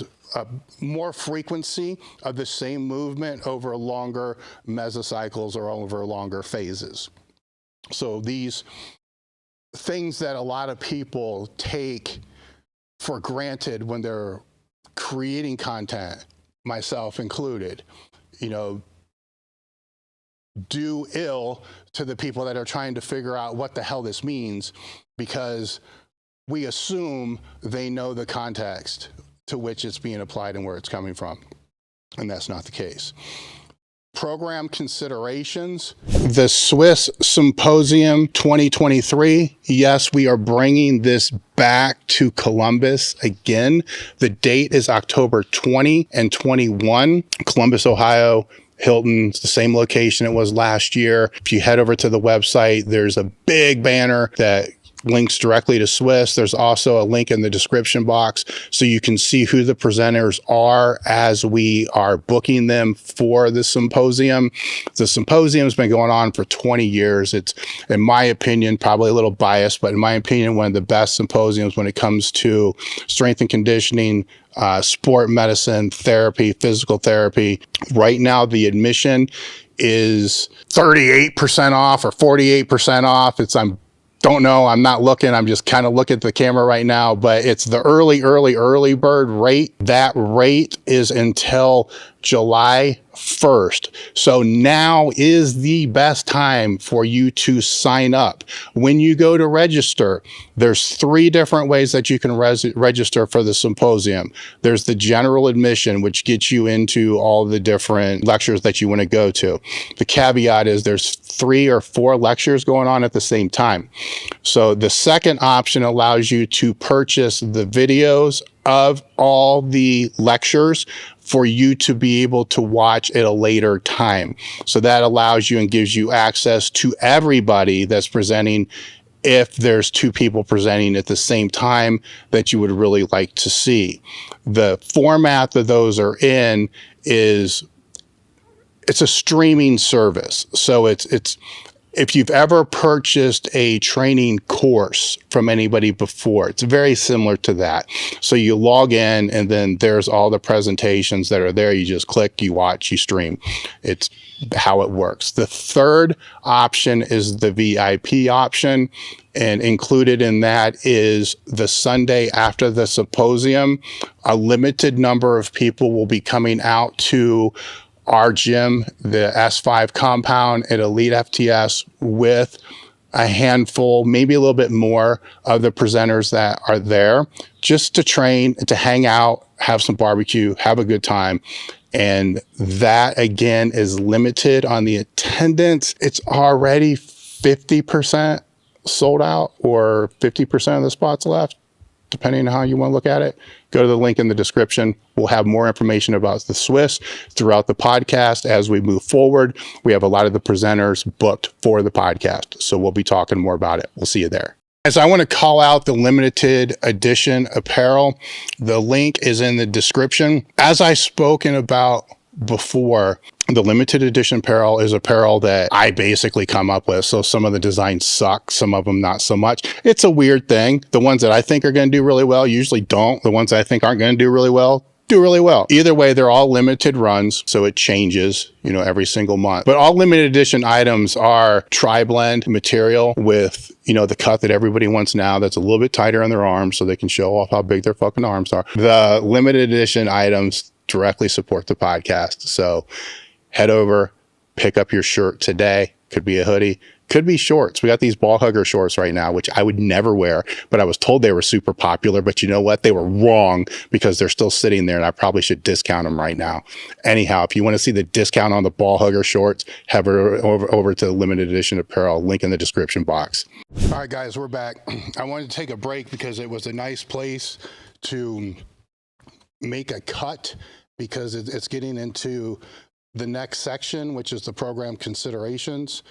more frequency of the same movement over longer mesocycles or over longer phases. So these things that a lot of people take for granted when they're creating content, myself included, you know, do ill to the people that are trying to figure out what the hell this means, because we assume they know the context to which it's being applied and where it's coming from. And that's not the case. Program considerations. The Swiss Symposium 2023. Yes, we are bringing this back to Columbus again. The date is October 20 and 21, Columbus, Ohio. Hilton, it's the same location it was last year. If you head over to the website, there's a big banner that links directly to Swiss. There's also a link in the description box so you can see who the presenters are as we are booking them for the symposium. The symposium's been going on for 20 years. It's, in my opinion, probably a little biased, but in my opinion, one of the best symposiums when it comes to strength and conditioning, sport medicine, therapy, physical therapy. Right now, the admission is 38% off or 48% off. Don't know, I'm not looking, I'm just kind of looking at the camera right now, but it's the early bird rate. That rate is until July 1st. So now is the best time for you to sign up. When you go to register, there's 3 different ways that you can register for the symposium. There's the general admission, which gets you into all the different lectures that you want to go to. The caveat is there's 3 or 4 lectures going on at the same time. So the second option allows you to purchase the videos of all the lectures for you to be able to watch at a later time. So that allows you and gives you access to everybody that's presenting if there's 2 people presenting at the same time that you would really like to see. The format that those are in is, it's a streaming service. So it's if you've ever purchased a training course from anybody before, it's very similar to that. So you log in and then there's all the presentations that are there. You just click, you watch, you stream. It's how it works. The third option is the VIP option. And included in that is the Sunday after the symposium. A limited number of people will be coming out to our gym, the S5 compound at Elite FTS, with a handful, maybe a little bit more of the presenters that are there, just to train, to hang out, have some barbecue, have a good time. And that again is limited on the attendance. It's already 50% sold out, or 50% of the spots left, depending on how you want to look at it. Go to the link in the description. We'll have more information about the Swiss throughout the podcast as we move forward. We have a lot of the presenters booked for the podcast, so we'll be talking more about it. We'll see you there. As I want to call out the limited edition apparel, the link is in the description. As I've spoken about before. The limited edition apparel is apparel that I basically come up with. So some of the designs suck, some of them not so much. It's a weird thing. The ones that I think are going to do really well usually don't. The ones I think aren't going to do really well do really well. Either way, they're all limited runs, so it changes, you know, every single month. But all limited edition items are tri-blend material with, you know, the cut that everybody wants now that's a little bit tighter on their arms so they can show off how big their fucking arms are. The limited edition items directly support the podcast. So head over, pick up your shirt today. Could be a hoodie, could be shorts. We got these ball hugger shorts right now, which I would never wear, but I was told they were super popular. But you know what? They were wrong because they're still sitting there and I probably should discount them right now. Anyhow, if you want to see the discount on the ball hugger shorts, head over to the limited edition apparel, link in the description box. All right, guys, we're back. I wanted to take a break because it was a nice place to make a cut because it's getting into the next section, which is the program considerations.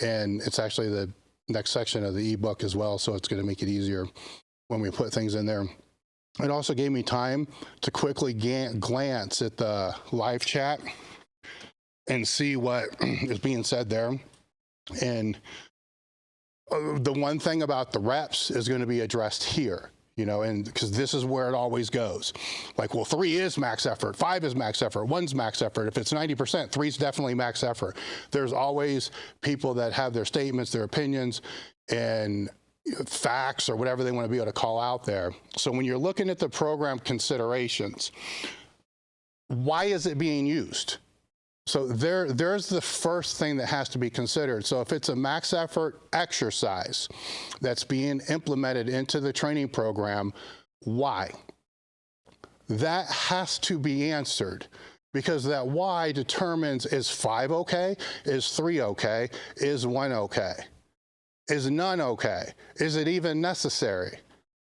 And it's actually the next section of the ebook as well. So it's going to make it easier when we put things in there. It also gave me time to quickly glance at the live chat and see what is being said there. And the one thing about the reps is going to be addressed here. You know, and because this is where it always goes. Like, well, 3 is max effort, 5 is max effort, 1's max effort. If it's 90%, 3's definitely max effort. There's always people that have their statements, their opinions, and facts or whatever they want to be able to call out there. So when you're looking at the program considerations, why is it being used? So there's the first thing that has to be considered. So if it's a max effort exercise that's being implemented into the training program, why? That has to be answered because that why determines, is 5 okay? Is 3 okay? Is 1 okay? Is none okay? Is it even necessary?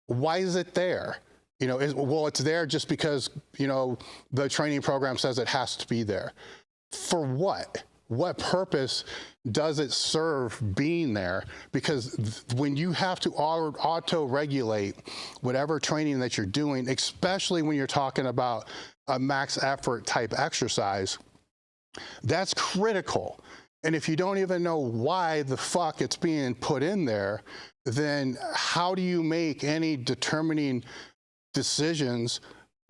Why is it there? You know, well, it's there just because, you know, the training program says it has to be there. For what? What purpose does it serve being there? Because when you have to auto-regulate whatever training that you're doing, especially when you're talking about a max effort type exercise, that's critical. And if you don't even know why the fuck it's being put in there, then how do you make any determining decisions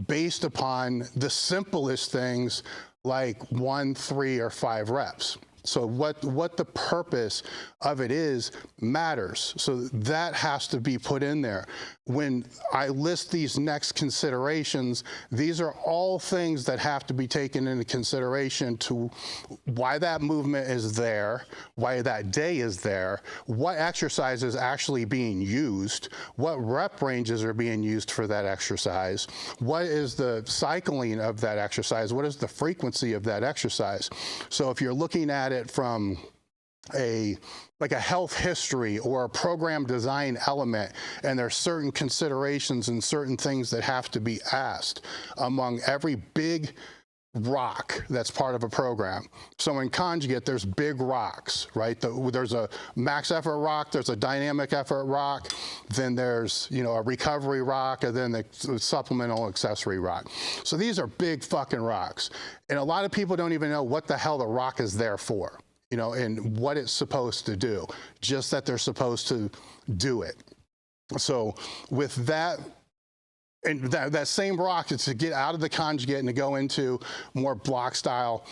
based upon the simplest things like 1, 3, or 5 reps? So what the purpose of it is matters. So that has to be put in there. When I list these next considerations, these are all things that have to be taken into consideration to why that movement is there, why that day is there, what exercise is actually being used, what rep ranges are being used for that exercise, what is the cycling of that exercise, what is the frequency of that exercise. So if you're looking at it from a health history or a program design element, and there's certain considerations and certain things that have to be asked among every big rock that's part of a program. So in conjugate, there's big rocks, right? There's a max effort rock, there's a dynamic effort rock, then there's, you know, a recovery rock, and then the supplemental accessory rock. So these are big fucking rocks. And a lot of people don't even know what the hell the rock is there for, you know, and what it's supposed to do, just that they're supposed to do it. So with that, and that same rock is to get out of the conjugate and to go into more block style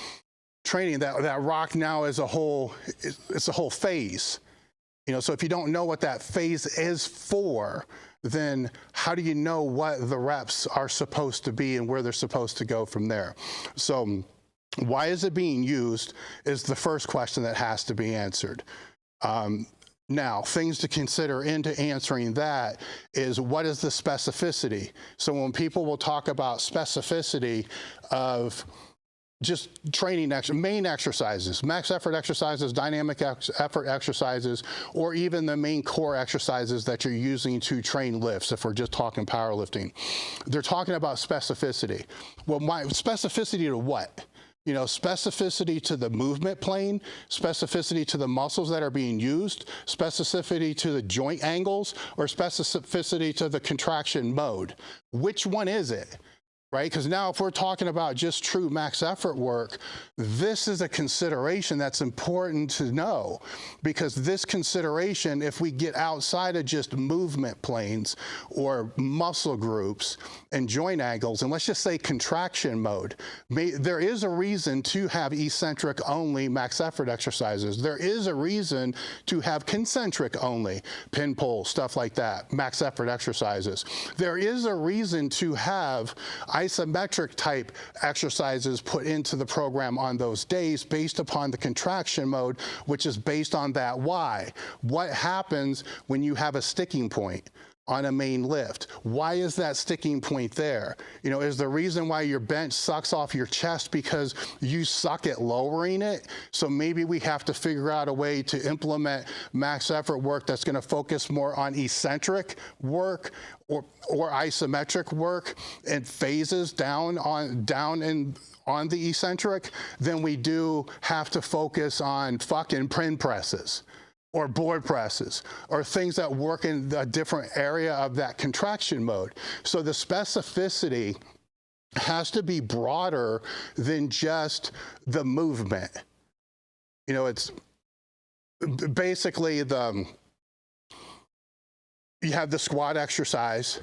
training. That rock now is it's a whole phase. You know, so if you don't know what that phase is for, then how do you know what the reps are supposed to be and where they're supposed to go from there? So why is it being used is the first question that has to be answered. Now, things to consider into answering that is, what is the specificity? So when people will talk about specificity of just training main exercises, max effort exercises, dynamic effort exercises, or even the main core exercises that you're using to train lifts, if we're just talking powerlifting, they're talking about specificity. Well, specificity to what? You know, specificity to the movement plane, specificity to the muscles that are being used, specificity to the joint angles, or specificity to the contraction mode. Which one is it? right? Because now if we're talking about just true max effort work, this is a consideration that's important to know, because this consideration, if we get outside of just movement planes or muscle groups and joint angles, and let's just say contraction mode, there is a reason to have eccentric only max effort exercises. There is a reason to have concentric only, pin pull, stuff like that, max effort exercises. There is a reason to have isometric type exercises put into the program on those days based upon the contraction mode, which is based on that why. What happens when you have a sticking point on a main lift? Why is that sticking point there? You know, is the reason why your bench sucks off your chest because you suck at lowering it? So maybe we have to figure out a way to implement max effort work that's going to focus more on eccentric work or isometric work and phases down on the eccentric than we do have to focus on fucking pin presses or board presses, or things that work in a different area of that contraction mode. So the specificity has to be broader than just the movement. You know, it's basically you have the squat exercise,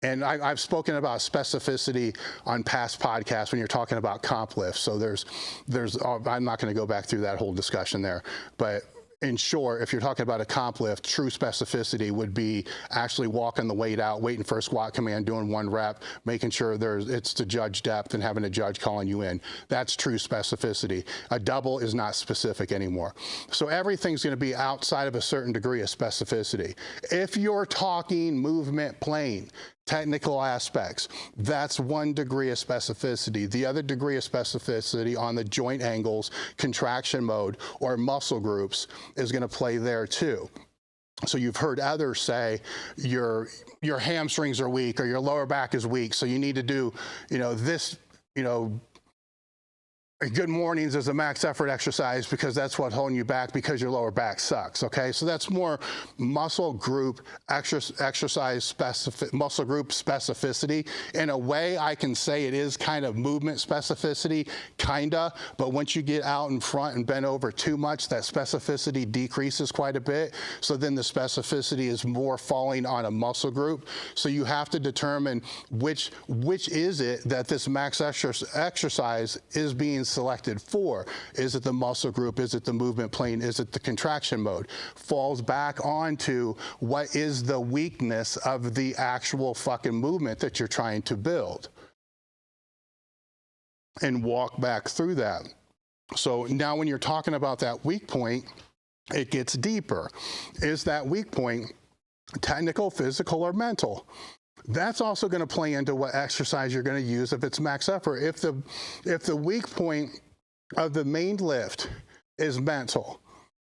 and I've spoken about specificity on past podcasts when you're talking about comp lifts. So I'm not going to go back through that whole discussion there, but in short, if you're talking about a comp lift, true specificity would be actually walking the weight out, waiting for a squat command, doing 1 rep, making sure it's to judge depth and having a judge calling you in. That's true specificity. A double is not specific anymore. So everything's going to be outside of a certain degree of specificity. If you're talking movement plane, technical aspects, that's 1 degree of specificity. The other degree of specificity on the joint angles, contraction mode, or muscle groups is going to play there too. So you've heard others say your hamstrings are weak or your lower back is weak, so you need to do, this, good mornings is a max effort exercise because that's what's holding you back because your lower back sucks, okay? So that's more muscle group exercise specific, muscle group specificity. In a way, I can say it is kind of movement specificity, kinda, but once you get out in front and bend over too much, that specificity decreases quite a bit. So then the specificity is more falling on a muscle group. So you have to determine which is it that this max exercise is being selected for. Is it the muscle group? Is it the movement plane? Is it the contraction mode? Falls back onto what is the weakness of the actual fucking movement that you're trying to build, and walk back through that. So now when you're talking about that weak point, it gets deeper. Is that weak point technical, physical, or mental? That's also going to play into what exercise you're going to use if it's max effort. If the weak point of the main lift is mental,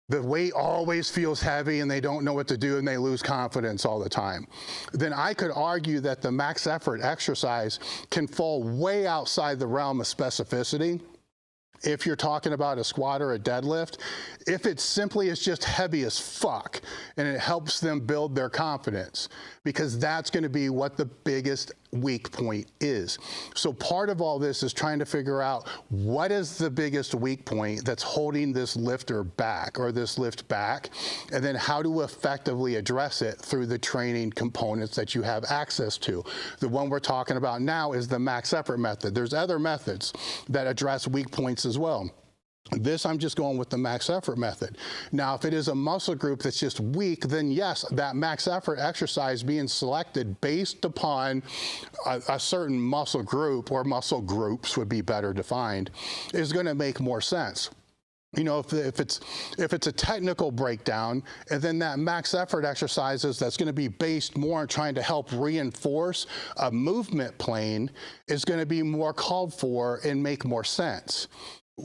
the weight always feels heavy and they don't know what to do and they lose confidence all the time, then I could argue that the max effort exercise can fall way outside the realm of specificity. If you're talking about a squat or a deadlift, if it simply is just heavy as fuck and it helps them build their confidence, because that's going to be what the biggest weak point is. So part of all this is trying to figure out what is the biggest weak point that's holding this lifter back or this lift back, and then how to effectively address it through the training components that you have access to. The one we're talking about now is the max effort method. There's other methods that address weak points as well. This, I'm just going with the max effort method. Now, if it is a muscle group that's just weak, then yes, that max effort exercise being selected based upon a certain muscle group, or muscle groups would be better defined, is going to make more sense. If it's a technical breakdown, and then that max effort exercises that's going to be based more on trying to help reinforce a movement plane is going to be more called for and make more sense.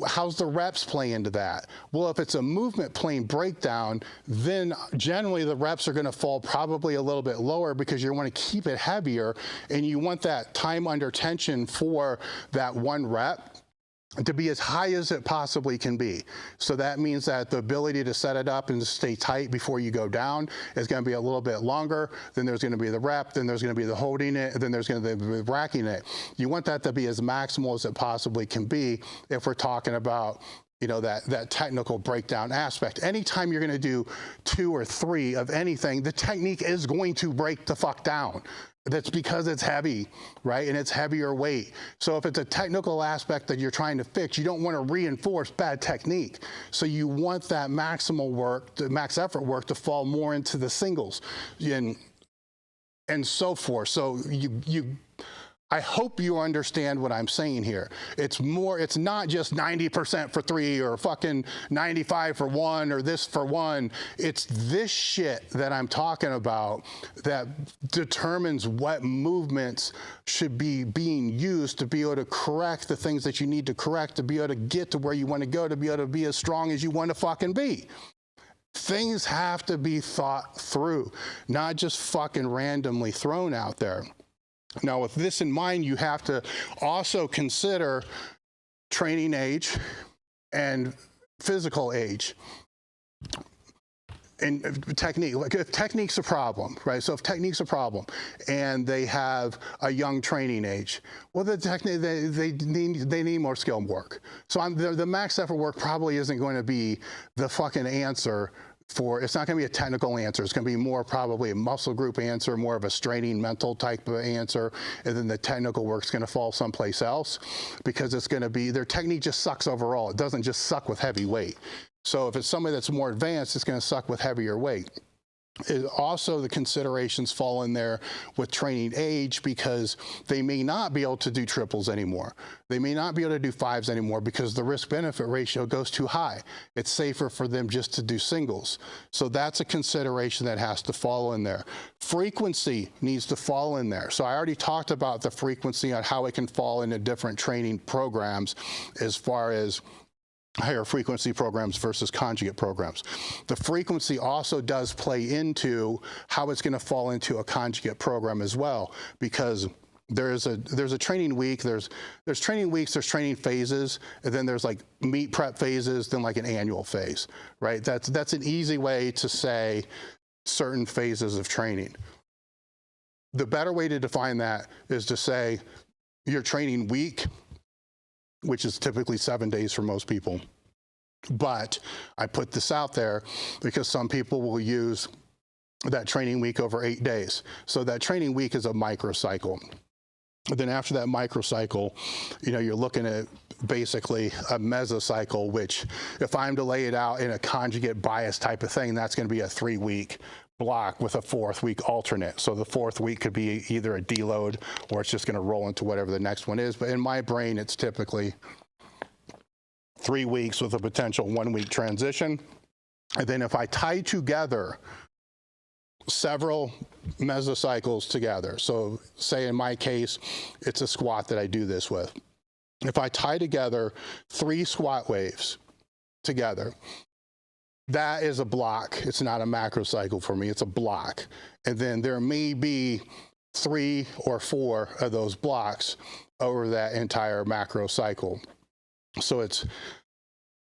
How's the reps play into that? Well, if it's a movement plane breakdown, then generally the reps are going to fall probably a little bit lower because you want to keep it heavier and you want that time under tension for that 1 rep to be as high as it possibly can be. So that means that the ability to set it up and to stay tight before you go down is going to be a little bit longer. Then there's going to be the rep, then there's going to be the holding it, then there's going to be the racking it. You want that to be as maximal as it possibly can be if we're talking about, you know, that technical breakdown aspect. Anytime you're going to do 2 or 3 of anything, the technique is going to break the fuck down. That's because it's heavy, right? And it's heavier weight. So if it's a technical aspect that you're trying to fix, you don't want to reinforce bad technique. So you want that maximal work, the max effort work, to fall more into the singles and so forth. So I hope you understand what I'm saying here. It's not just 90% for 3 or fucking 95 for 1 or this for 1. It's this shit that I'm talking about that determines what movements should be being used to be able to correct the things that you need to correct, to be able to get to where you want to go, to be able to be as strong as you want to fucking be. Things have to be thought through, not just fucking randomly thrown out there. Now, with this in mind, you have to also consider training age and physical age and technique. Like if technique's a problem, right? So if technique's a problem and they have a young training age, well, the technique, they need more skill work. So the max effort work probably isn't going to be the fucking answer. It's not going to be a technical answer. It's going to be more probably a muscle group answer, more of a straining mental type of answer, and then the technical work's going to fall someplace else because it's going to be, their technique just sucks overall. It doesn't just suck with heavy weight. So if it's somebody that's more advanced, it's going to suck with heavier weight. Also, the considerations fall in there with training age because they may not be able to do triples anymore. They may not be able to do 5s anymore because the risk-benefit ratio goes too high. It's safer for them just to do singles. So that's a consideration that has to fall in there. Frequency needs to fall in there. So I already talked about the frequency on how it can fall into different training programs as far as higher frequency programs versus conjugate programs. The frequency also does play into how it's going to fall into a conjugate program as well, because there's a training week, there's training weeks, there's training phases, and then there's like meet prep phases, then like an annual phase, right? That's an easy way to say certain phases of training. The better way to define that is to say your training week, which is typically 7 days for most people. But I put this out there because some people will use that training week over 8 days. So that training week is a microcycle. Then after that microcycle, you know, you're looking at basically a mesocycle, which if I'm to lay it out in a conjugate bias type of thing, that's going to be a 3-week block with a 4th week alternate. So the 4th week could be either a deload or it's just going to roll into whatever the next one is. But in my brain, it's typically 3 weeks with a potential 1-week transition. And then if I tie together several mesocycles together, so say in my case, it's a squat that I do this with. If I tie together 3 squat waves together, that is a block. It's not a macro cycle for me, it's a block. And then there may be 3 or 4 of those blocks over that entire macro cycle. So it's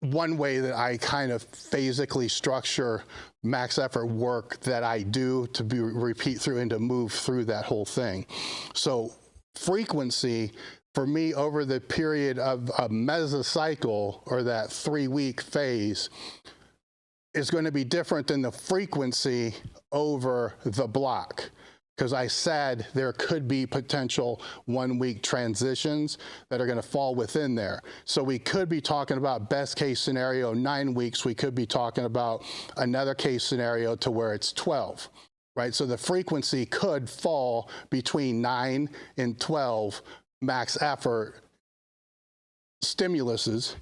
one way that I kind of physically structure max effort work that I do to repeat through and to move through that whole thing. So frequency for me over the period of a mesocycle or that 3-week phase is going to be different than the frequency over the block. Because I said there could be potential 1-week transitions that are going to fall within there. So we could be talking about best case scenario 9 weeks. We could be talking about another case scenario to where it's 12, right? So the frequency could fall between 9 and 12 max effort stimuluses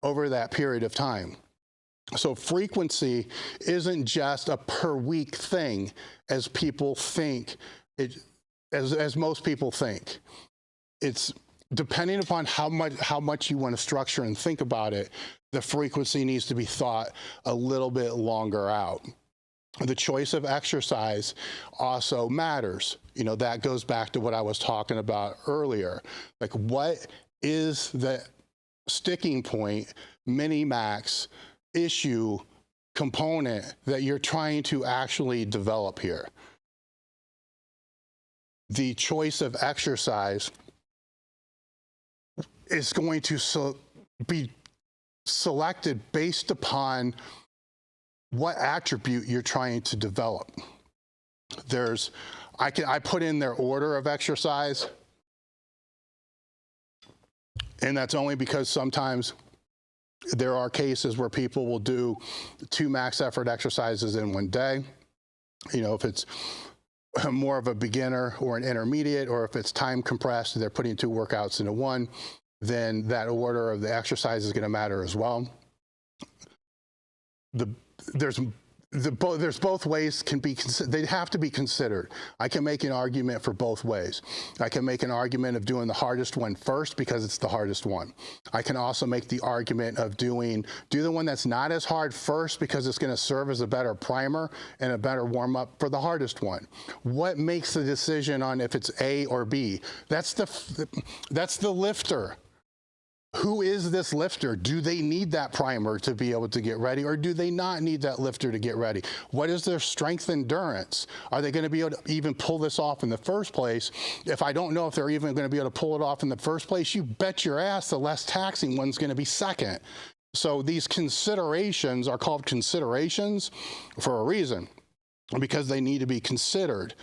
over that period of time. So frequency isn't just a per week thing as people think, as most people think. It's depending upon how much you want to structure and think about it, the frequency needs to be thought a little bit longer out. The choice of exercise also matters. You know, that goes back to what I was talking about earlier. Like, what is the sticking point, mini max issue component that you're trying to actually develop here. The choice of exercise is going to be selected based upon what attribute you're trying to develop. I put in their order of exercise, and that's only because sometimes there are cases where people will do 2 max effort exercises in one day. You know, if it's more of a beginner or an intermediate, or if it's time compressed, they're putting 2 workouts into one, then that order of the exercise is going to matter as well. There's both ways they have to be considered. I can make an argument for both ways. I can make an argument of doing the hardest one first because it's the hardest one. I can also make the argument of do the one that's not as hard first because it's going to serve as a better primer and a better warm up for the hardest one. What makes the decision on if it's A or B? That's the lifter. Who is this lifter? Do they need that primer to be able to get ready, or do they not need that lifter to get ready? What is their strength endurance? Are they going to be able to even pull this off in the first place? If I don't know if they're even going to be able to pull it off in the first place, you bet your ass the less taxing one's going to be second. So these considerations are called considerations for a reason, because they need to be considered.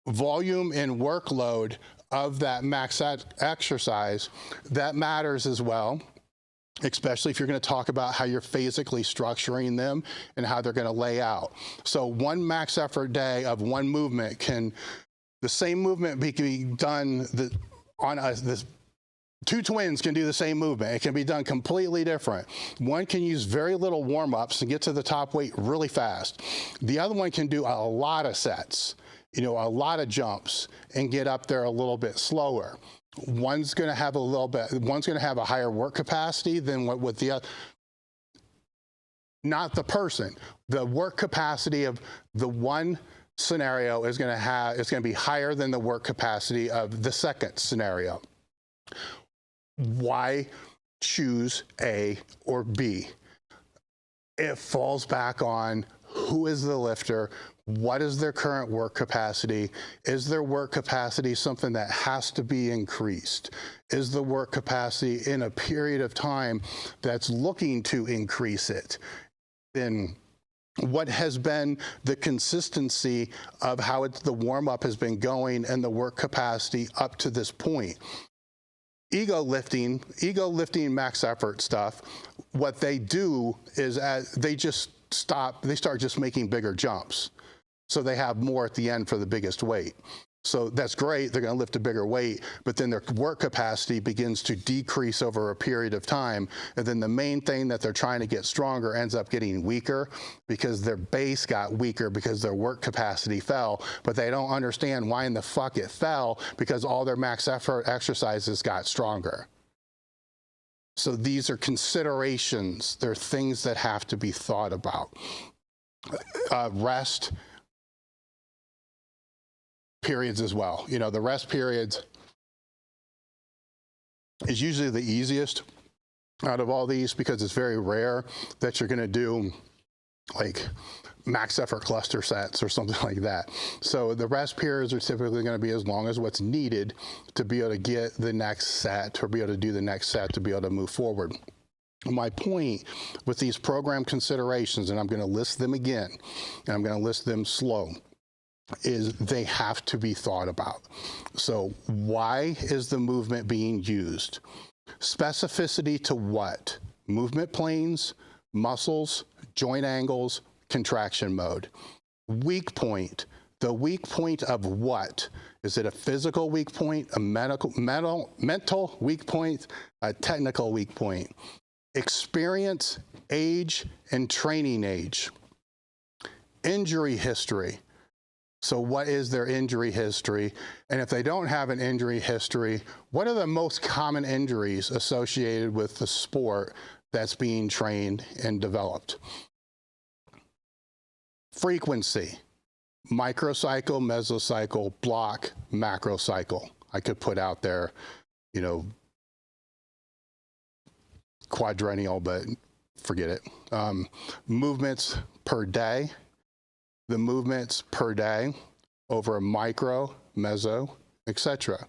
Volume and workload of that max exercise, that matters as well, especially if you're going to talk about how you're physically structuring them and how they're going to lay out. So one max effort day of one movement the same movement be done this 2 twins can do the same movement. It can be done completely different. One can use very little warm-ups and get to the top weight really fast. The other one can do a lot of sets, a lot of jumps, and get up there a little bit slower. One's going to have a higher work capacity than what with the other. Not the person. The work capacity of the one scenario is going to be higher than the work capacity of the second scenario. Why choose A or B? It falls back on who is the lifter, what is their current work capacity, is their work capacity something that has to be increased, is the work capacity in a period of time that's looking to increase it, then what has been the consistency of how the warm-up has been going and the work capacity up to this point. Ego lifting max effort stuff, what they do is they start just making bigger jumps. So they have more at the end for the biggest weight. So that's great, they're gonna lift a bigger weight, but then their work capacity begins to decrease over a period of time. And then the main thing that they're trying to get stronger ends up getting weaker because their base got weaker because their work capacity fell, but they don't understand why in the fuck it fell because all their max effort exercises got stronger. So these are considerations. They're things that have to be thought about. Rest periods as well. The rest periods is usually the easiest out of all these because it's very rare that you're going to do like max effort cluster sets or something like that. So the rest periods are typically going to be as long as what's needed to be able to get the next set or be able to do the next set to be able to move forward. My point with these program considerations, and I'm going to list them again, and I'm going to list them slow, is they have to be thought about. So why is the movement being used? Specificity to what? Movement planes, muscles, joint angles, contraction mode. Weak point. The weak point of what? Is it a physical weak point, a mental weak point, a technical weak point? Experience, age, and training age. Injury history. So what is their injury history? And if they don't have an injury history, what are the most common injuries associated with the sport that's being trained and developed? Frequency, microcycle, mesocycle, block, macrocycle. I could put out there, quadrennial, but forget it. Movements per day, the movements per day over micro, meso, etc.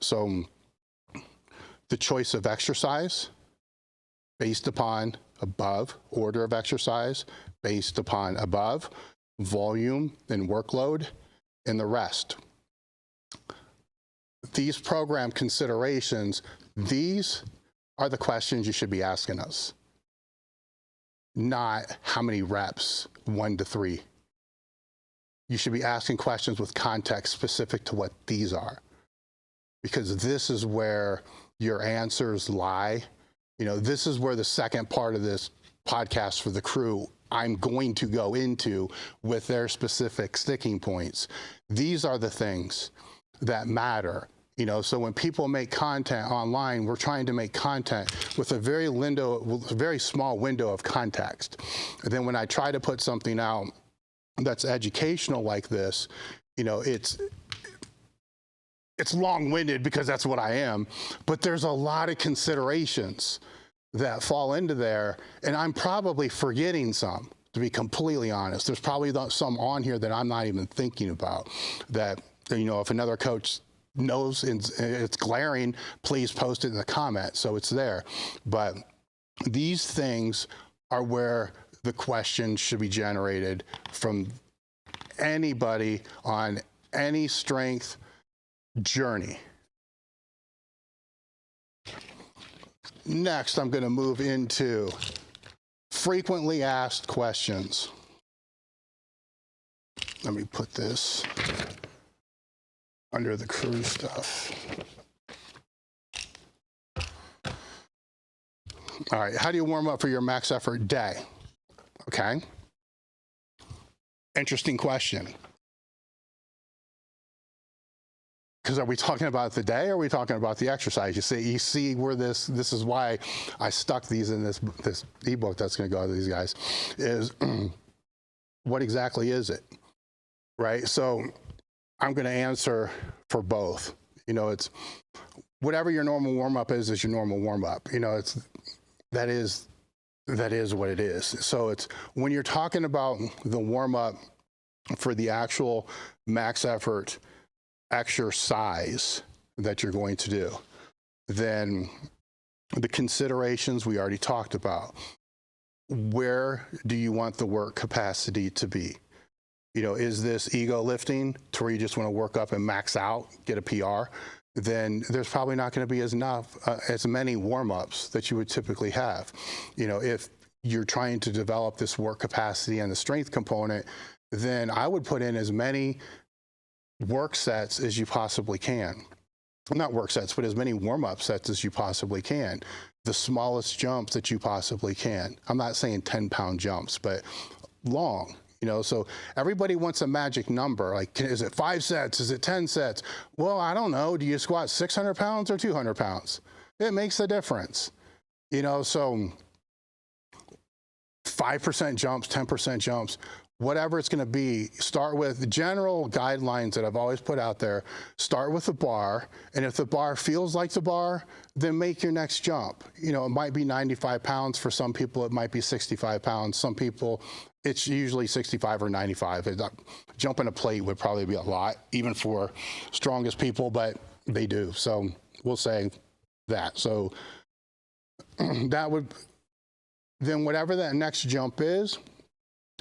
So the choice of exercise based upon above, order of exercise based upon above, volume and workload, and the rest. These program considerations, these are the questions you should be asking us, not how many reps, 1 to 3. You should be asking questions with context specific to what these are, because this is where your answers lie. You know, this is where the second part of this podcast for the crew, I'm going to go into with their specific sticking points. These are the things that matter. You know, so when people make content online, we're trying to make content with a very small window of context. And then when I try to put something out that's educational like this, you know, it's long-winded because that's what I am, but there's a lot of considerations that fall into there, and I'm probably forgetting some, to be completely honest. There's probably some on here that I'm not even thinking about that, you know, if another coach knows and it's glaring, please post it in the comments so it's there. But these things are where the questions should be generated from anybody on any strength journey. Next, I'm going to move into frequently asked questions. Let me put this under the crew stuff. All right, how do you warm up for your max effort day? Okay. Interesting question. Because are we talking about the day or are we talking about the exercise? You see where this is why I stuck these in this ebook that's going to go to these guys, is what exactly is it, right? So I'm going to answer for both. You know, it's whatever your normal warm-up is your normal warm-up. You know, that is what it is. So it's when you're talking about the warm-up for the actual max effort exercise that you're going to do, then the considerations we already talked about. Where do you want the work capacity to be? You know, is this ego lifting to where you just want to work up and max out, get a PR? Then there's probably not going to be as many warm-ups that you would typically have. You know, if you're trying to develop this work capacity and the strength component, then I would put in as many work sets as you possibly can. Not work sets, but as many warm-up sets as you possibly can. The smallest jumps that you possibly can. I'm not saying 10-pound jumps, but long. You know, so everybody wants a magic number. Like, is it 5 sets? Is it 10 sets? Well, I don't know. Do you squat 600 pounds or 200 pounds? It makes a difference. You know, so 5% jumps, 10% jumps, whatever it's going to be, start with general guidelines that I've always put out there. Start with the bar, and if the bar feels like the bar, then make your next jump. You know, it might be 95 pounds. For some people, it might be 65 pounds. Some people, it's usually 65 or 95. Jumping a plate would probably be a lot, even for strongest people, but they do. So we'll say that. So that would, then whatever that next jump is,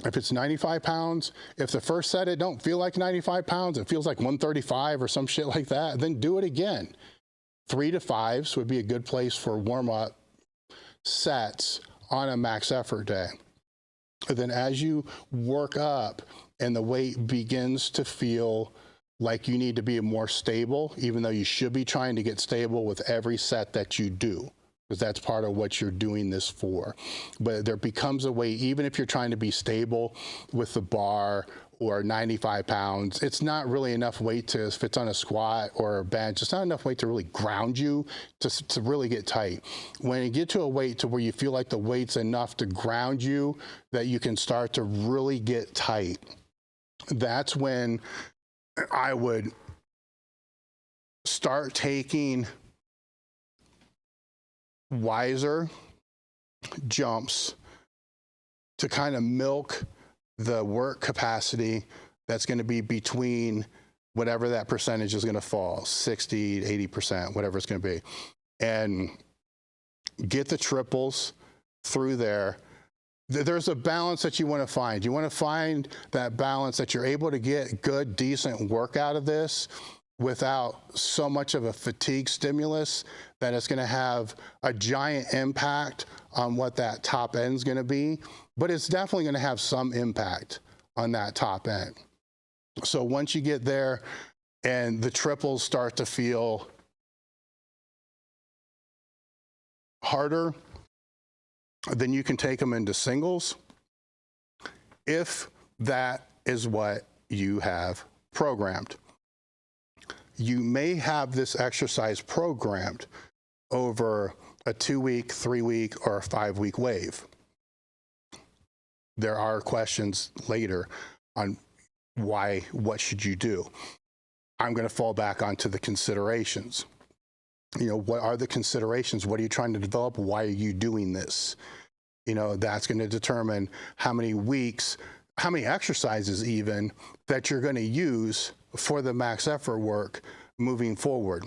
if it's 95 pounds, if the first set it don't feel like 95 pounds, it feels like 135 or some shit like that, then do it again. 3 to 5s would be a good place for warm-up sets on a max effort day. And then as you work up and the weight begins to feel like you need to be more stable, even though you should be trying to get stable with every set that you do, because that's part of what you're doing this for. But there becomes a way, even if you're trying to be stable with the bar or 95 pounds, it's not really enough weight to, if it's on a squat or a bench, it's not enough weight to really ground you to really get tight. When you get to a weight to where you feel like the weight's enough to ground you, that you can start to really get tight, that's when I would start taking wiser jumps to kind of milk the work capacity that's going to be between whatever that percentage is going to fall, 60, 80%, whatever it's going to be, and get the triples through there. There's a balance that you want to find. You want to find that balance that you're able to get good, decent work out of this without so much of a fatigue stimulus that it's going to have a giant impact on what that top end is going to be, but it's definitely going to have some impact on that top end. So once you get there and the triples start to feel harder, then you can take them into singles if that is what you have programmed. You may have this exercise programmed over a 2-week, 3-week, or a 5-week wave. There are questions later on why, what should you do? I'm going to fall back onto the considerations. You know, what are the considerations? What are you trying to develop? Why are you doing this? You know, that's going to determine how many weeks, how many exercises even that you're going to use for the max effort work moving forward.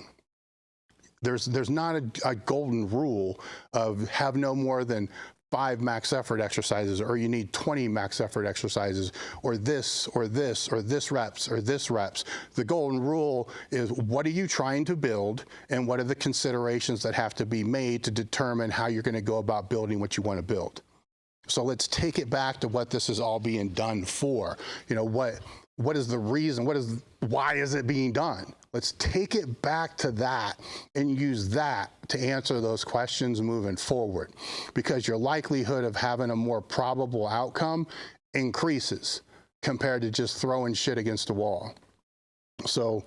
There's not a golden rule of have no more than 5 max effort exercises, or you need 20 max effort exercises, or this, or this, or this reps, or this reps. The golden rule is what are you trying to build, and what are the considerations that have to be made to determine how you're going to go about building what you want to build. So let's take it back to what this is all being done for. You know, what is the reason? Why is it being done? Let's take it back to that and use that to answer those questions moving forward, because your likelihood of having a more probable outcome increases compared to just throwing shit against the wall. So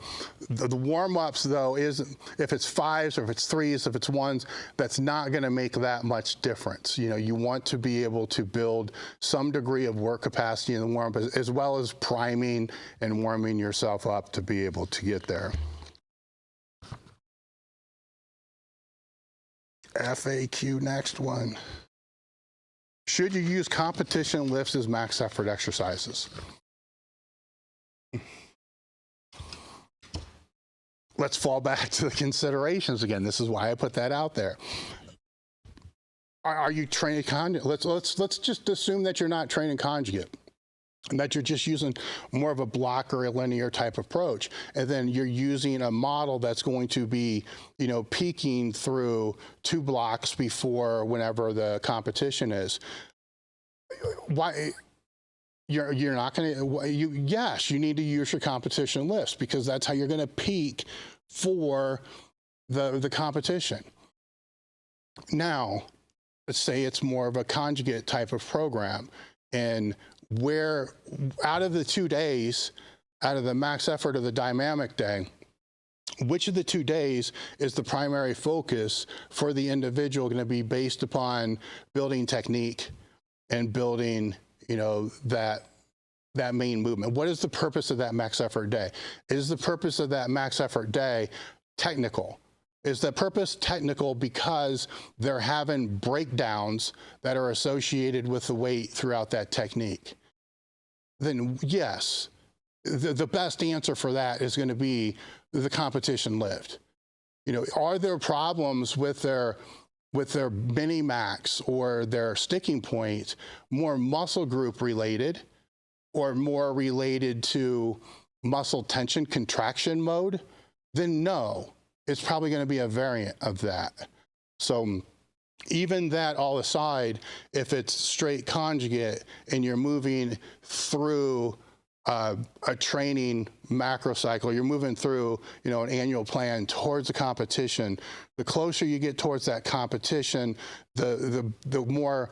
the warm-ups, though, is if it's 5s or if it's 3s, if it's 1s, that's not going to make that much difference. You know, you want to be able to build some degree of work capacity in the warm-up, as well as priming and warming yourself up to be able to get there. FAQ, next one. Should you use competition lifts as max effort exercises? Let's fall back to the considerations again. This is why I put that out there. Are you training conjugate? Let's just assume that you're not training conjugate, and that you're just using more of a block or a linear type approach, and then you're using a model that's going to be, you know, peaking through 2 blocks before whenever the competition is. Why? You're not going to, yes, you need to use your competition lifts, because that's how you're going to peak for the competition. Now, let's say it's more of a conjugate type of program, and where out of the 2 days, out of the max effort of the dynamic day, which of the 2 days is the primary focus for the individual going to be based upon building technique and building, you know, that main movement? What is the purpose of that max effort day? Is the purpose of that max effort day technical? Is the purpose technical because they're having breakdowns that are associated with the weight throughout that technique? Then yes, the best answer for that is going to be the competition lift. You know, are there problems with their mini max or their sticking point more muscle group related, or more related to muscle tension contraction mode? Then no, it's probably going to be a variant of that. So even that all aside, if it's straight conjugate and you're moving through a training macro cycle, you're moving through, you know, an annual plan towards a competition, the closer you get towards that competition, the more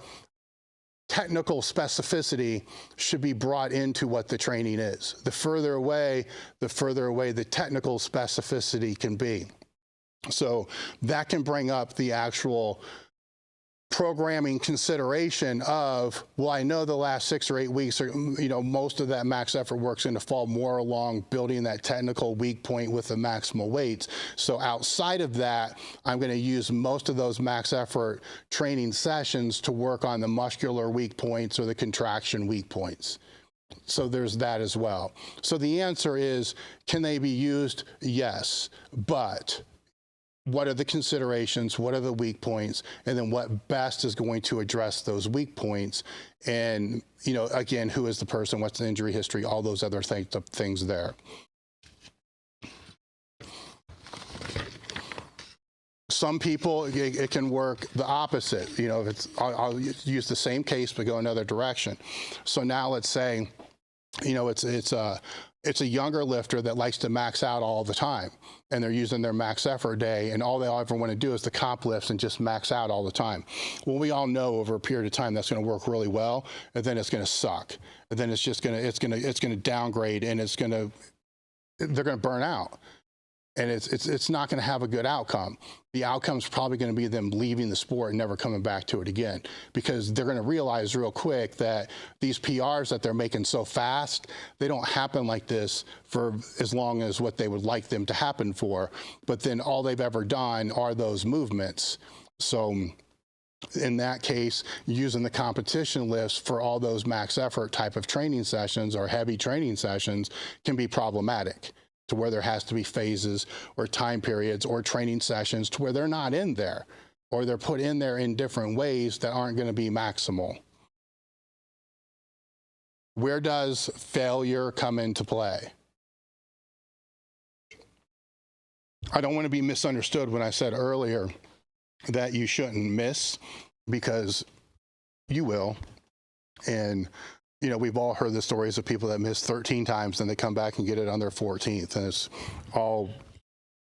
technical specificity should be brought into what the training is. The further away the technical specificity can be. So that can bring up the actual programming consideration of, well, I know the last 6 or 8 weeks are, most of that max effort work's going to fall more along building that technical weak point with the maximal weights. So outside of that, I'm going to use most of those max effort training sessions to work on the muscular weak points or the contraction weak points. So there's that as well. So the answer is, can they be used? Yes, but what are the considerations, what are the weak points, and then what best is going to address those weak points? And, again, who is the person, what's the injury history, all those other things there. Some people, it can work the opposite. If it's, I'll use the same case but go another direction. So now let's say, it's a younger lifter that likes to max out all the time, and they're using their max effort day, and all they ever want to do is the comp lifts and just max out all the time. Well, we all know over a period of time that's going to work really well, and then it's going to suck, and then it's going to downgrade, and they're going to burn out, and it's not going to have a good outcome. The outcome's probably going to be them leaving the sport and never coming back to it again, because they're going to realize real quick that these PRs that they're making so fast, they don't happen like this for as long as what they would like them to happen for. But then all they've ever done are those movements. So in that case, using the competition lifts for all those max effort type of training sessions or heavy training sessions can be problematic, to where there has to be phases or time periods or training sessions to where they're not in there, or they're put in there in different ways that aren't going to be maximal. Where does failure come into play? I don't want to be misunderstood when I said earlier that you shouldn't miss, because you will. And we've all heard the stories of people that miss 13 times and they come back and get it on their 14th. And it's all,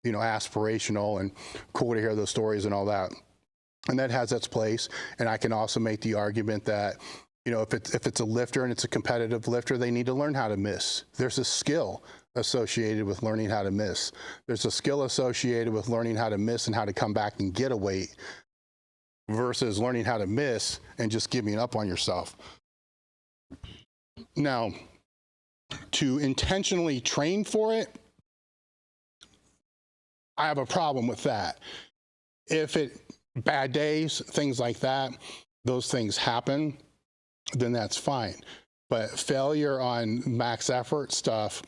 aspirational and cool to hear those stories and all that. And that has its place. And I can also make the argument that, if it's a lifter and it's a competitive lifter, they need to learn how to miss. There's a skill associated with learning how to miss. There's a skill associated with learning how to miss and how to come back and get a weight, versus learning how to miss and just giving up on yourself. Now, to intentionally train for it, I have a problem with that. If bad days, things like that, those things happen, then that's fine. But failure on max effort stuff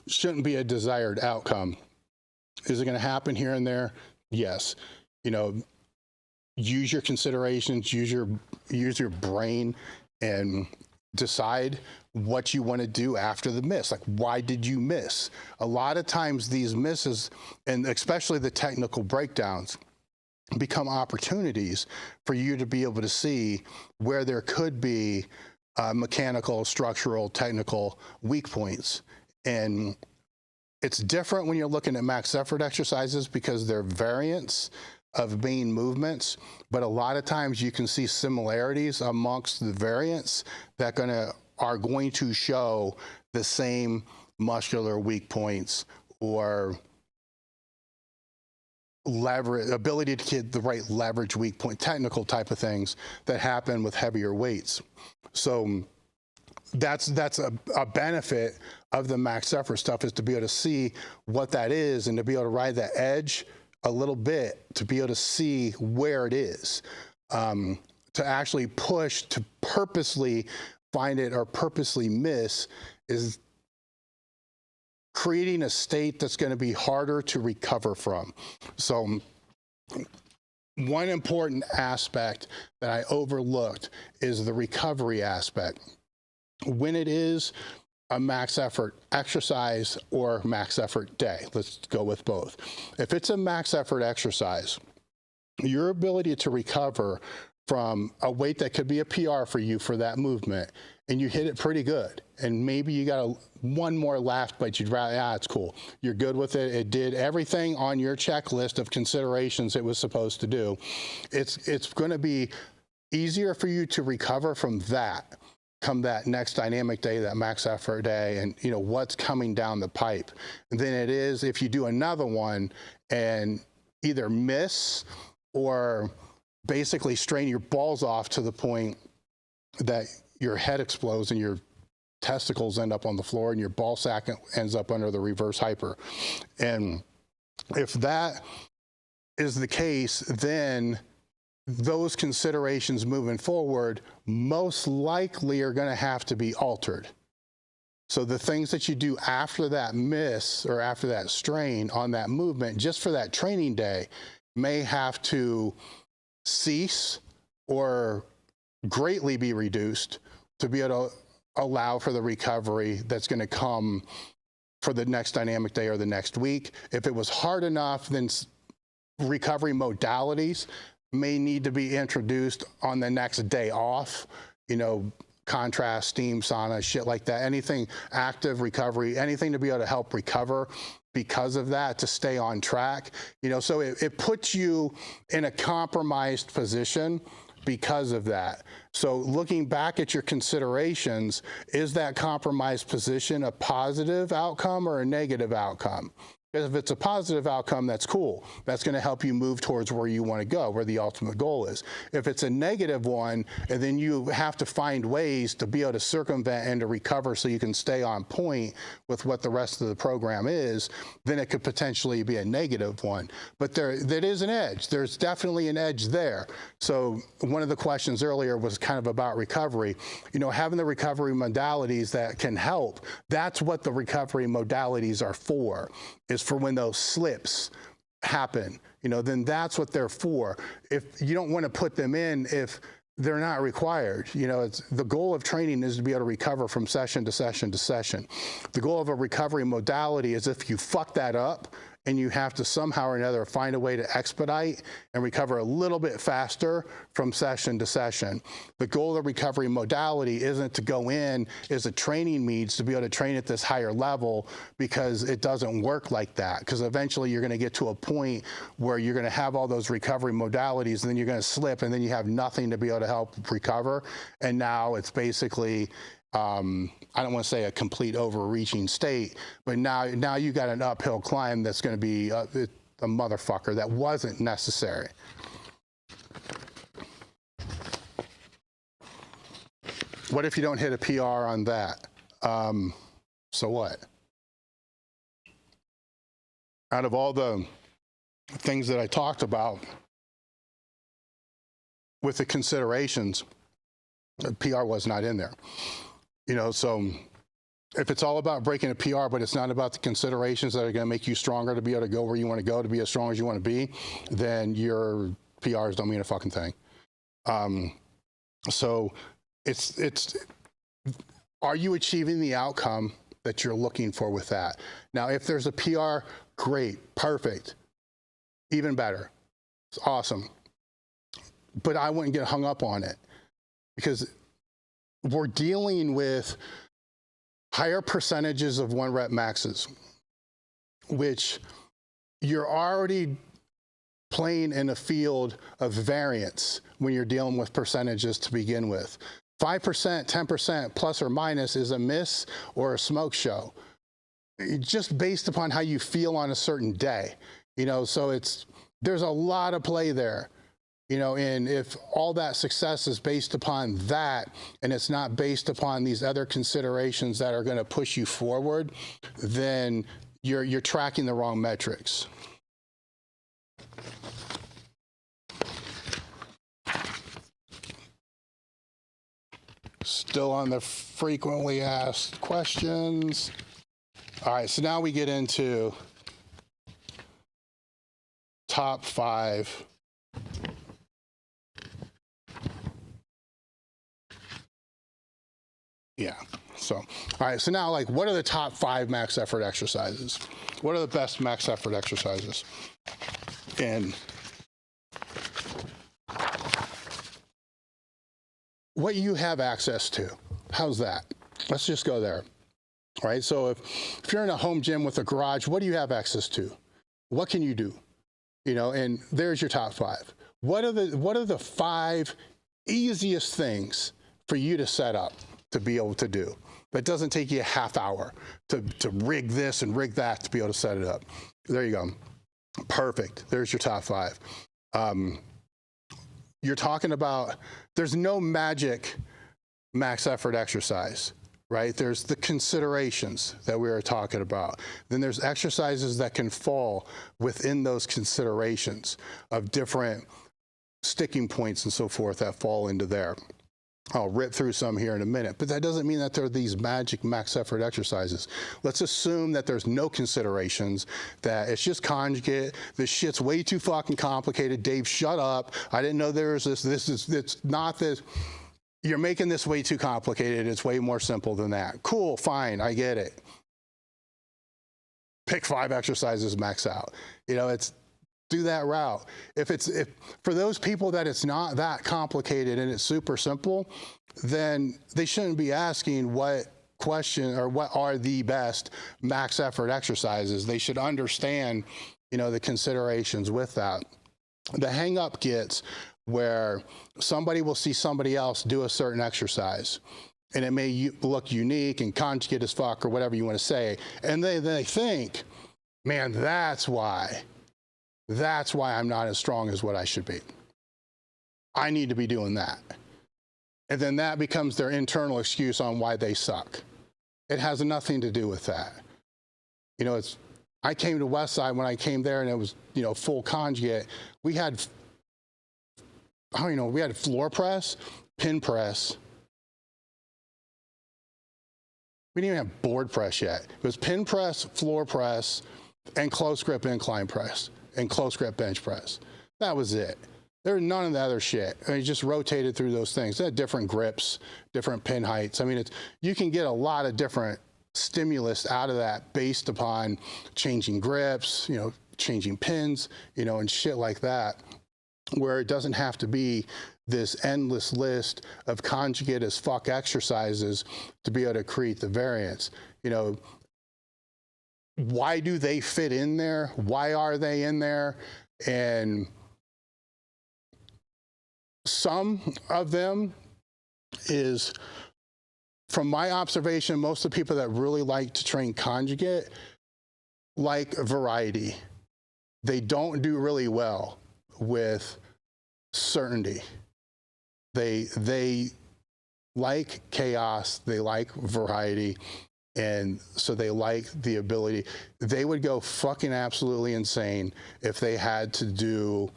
shouldn't be a desired outcome. Is it going to happen here and there? Yes. Use your considerations, use your brain, and decide what you want to do after the miss. Like, why did you miss? A lot of times these misses, and especially the technical breakdowns, become opportunities for you to be able to see where there could be mechanical, structural, technical weak points. And it's different when you're looking at max effort exercises, because they're variants of main movements, but a lot of times you can see similarities amongst the variants that are going to show the same muscular weak points or ability to get the right leverage weak point, technical type of things that happen with heavier weights. So that's a benefit of the max effort stuff, is to be able to see what that is and to be able to ride that edge a little bit, to be able to see where it is, to actually push to purposely find it or purposely miss is creating a state that's going to be harder to recover from. So one important aspect that I overlooked is the recovery aspect. When it is a max effort exercise or max effort day, let's go with both. If it's a max effort exercise, your ability to recover from a weight that could be a PR for you for that movement, and you hit it pretty good, and maybe you got one more lap, but you'd rather, it's cool. You're good with it. It did everything on your checklist of considerations it was supposed to do. It's going to be easier for you to recover from that come that next dynamic day, that max effort day, and what's coming down the pipe, than it is if you do another one and either miss or basically strain your balls off to the point that your head explodes and your testicles end up on the floor and your ball sack ends up under the reverse hyper. And if that is the case, then those considerations moving forward most likely are going to have to be altered. So the things that you do after that miss or after that strain on that movement, just for that training day, may have to cease or greatly be reduced to be able to allow for the recovery that's going to come for the next dynamic day or the next week. If it was hard enough, then recovery modalities may need to be introduced on the next day off, you know, contrast, steam, sauna, shit like that, anything active recovery, anything to be able to help recover because of that, to stay on track, you know, so it puts you in a compromised position because of that. So looking back at your considerations, is that compromised position a positive outcome or a negative outcome? Because if it's a positive outcome, that's cool. That's going to help you move towards where you want to go, where the ultimate goal is. If it's a negative one, and then you have to find ways to be able to circumvent and to recover so you can stay on point with what the rest of the program is, then it could potentially be a negative one. But there is an edge. There's definitely an edge there. So one of the questions earlier was kind of about recovery. You know, having the recovery modalities that can help, that's what the recovery modalities are for, is for when those slips happen, you know, then that's what they're for. If you don't want to put them in if they're not required, you know, it's the goal of training is to be able to recover from session to session to session. The goal of a recovery modality is if you fuck that up and you have to somehow or another find a way to expedite and recover a little bit faster from session to session. The goal of the recovery modality isn't to go in as a training means to be able to train at this higher level, because it doesn't work like that. Because eventually you're gonna get to a point where you're gonna have all those recovery modalities and then you're gonna slip and then you have nothing to be able to help recover. And now it's basically, I don't want to say a complete overreaching state, but now you got an uphill climb that's going to be a motherfucker that wasn't necessary. What if you don't hit a PR on that? So what? Out of all the things that I talked about with the considerations, the PR was not in there. You know, so if it's all about breaking a PR, but it's not about the considerations that are going to make you stronger to be able to go where you want to go, to be as strong as you want to be, then your PRs don't mean a fucking thing. So it's, are you achieving the outcome that you're looking for with that? Now, if there's a PR, great, perfect, even better, it's awesome. But I wouldn't get hung up on it, because we're dealing with higher percentages of 1 rep maxes, which you're already playing in a field of variance when you're dealing with percentages to begin with. 5%, 10% plus or minus is a miss or a smoke show, just based upon how you feel on a certain day. You know, so there's a lot of play there. You know, and if all that success is based upon that, and it's not based upon these other considerations that are going to push you forward, then you're tracking the wrong metrics. Still on the frequently asked questions. All right, so now we get into top 5. Yeah, so, all right, so now, like, what are the top 5 max effort exercises? What are the best max effort exercises? And what you have access to, how's that? Let's just go there, all right? So if you're in a home gym with a garage, what do you have access to? What can you do? You know, and there's your top 5. What are the 5 easiest things for you to set up to be able to do? That doesn't take you a half hour to rig this and rig that to be able to set it up. There you go. Perfect. There's your top 5. you're talking about, there's no magic max effort exercise, right? There's the considerations that we were talking about. Then there's exercises that can fall within those considerations of different sticking points and so forth that fall into there. I'll rip through some here in a minute, but that doesn't mean that there are these magic max effort exercises. Let's assume that there's no considerations, that it's just conjugate. This shit's way too fucking complicated. Dave, shut up. I didn't know there was this. It's not this. You're making this way too complicated. It's way more simple than that. Cool, fine, I get it. Pick 5 exercises, max out. You know, do that route. If for those people that it's not that complicated and it's super simple, then they shouldn't be asking what are the best max effort exercises. They should understand, you know, the considerations with that. The hang up gets where somebody will see somebody else do a certain exercise, and it may look unique and conjugate as fuck or whatever you want to say, and they think, man, that's why I'm not as strong as what I should be. I need to be doing that. And then that becomes their internal excuse on why they suck. It has nothing to do with that. You know, I came to Westside when I came there, and it was, you know, full conjugate. We had floor press, pin press. We didn't even have board press yet. It was pin press, floor press, and close grip incline press, and close grip bench press. That was it. There was none of the other shit. I mean, just rotated through those things. They had different grips, different pin heights. I mean, you can get a lot of different stimulus out of that based upon changing grips, you know, changing pins, you know, and shit like that, where it doesn't have to be this endless list of conjugate as fuck exercises to be able to create the variance. You know, why do they fit in there? Why are they in there? And some of them is, from my observation, most of the people that really like to train conjugate like variety. They don't do really well with certainty. They like chaos, they like variety, and so they like the ability. They would go fucking absolutely insane if they had to do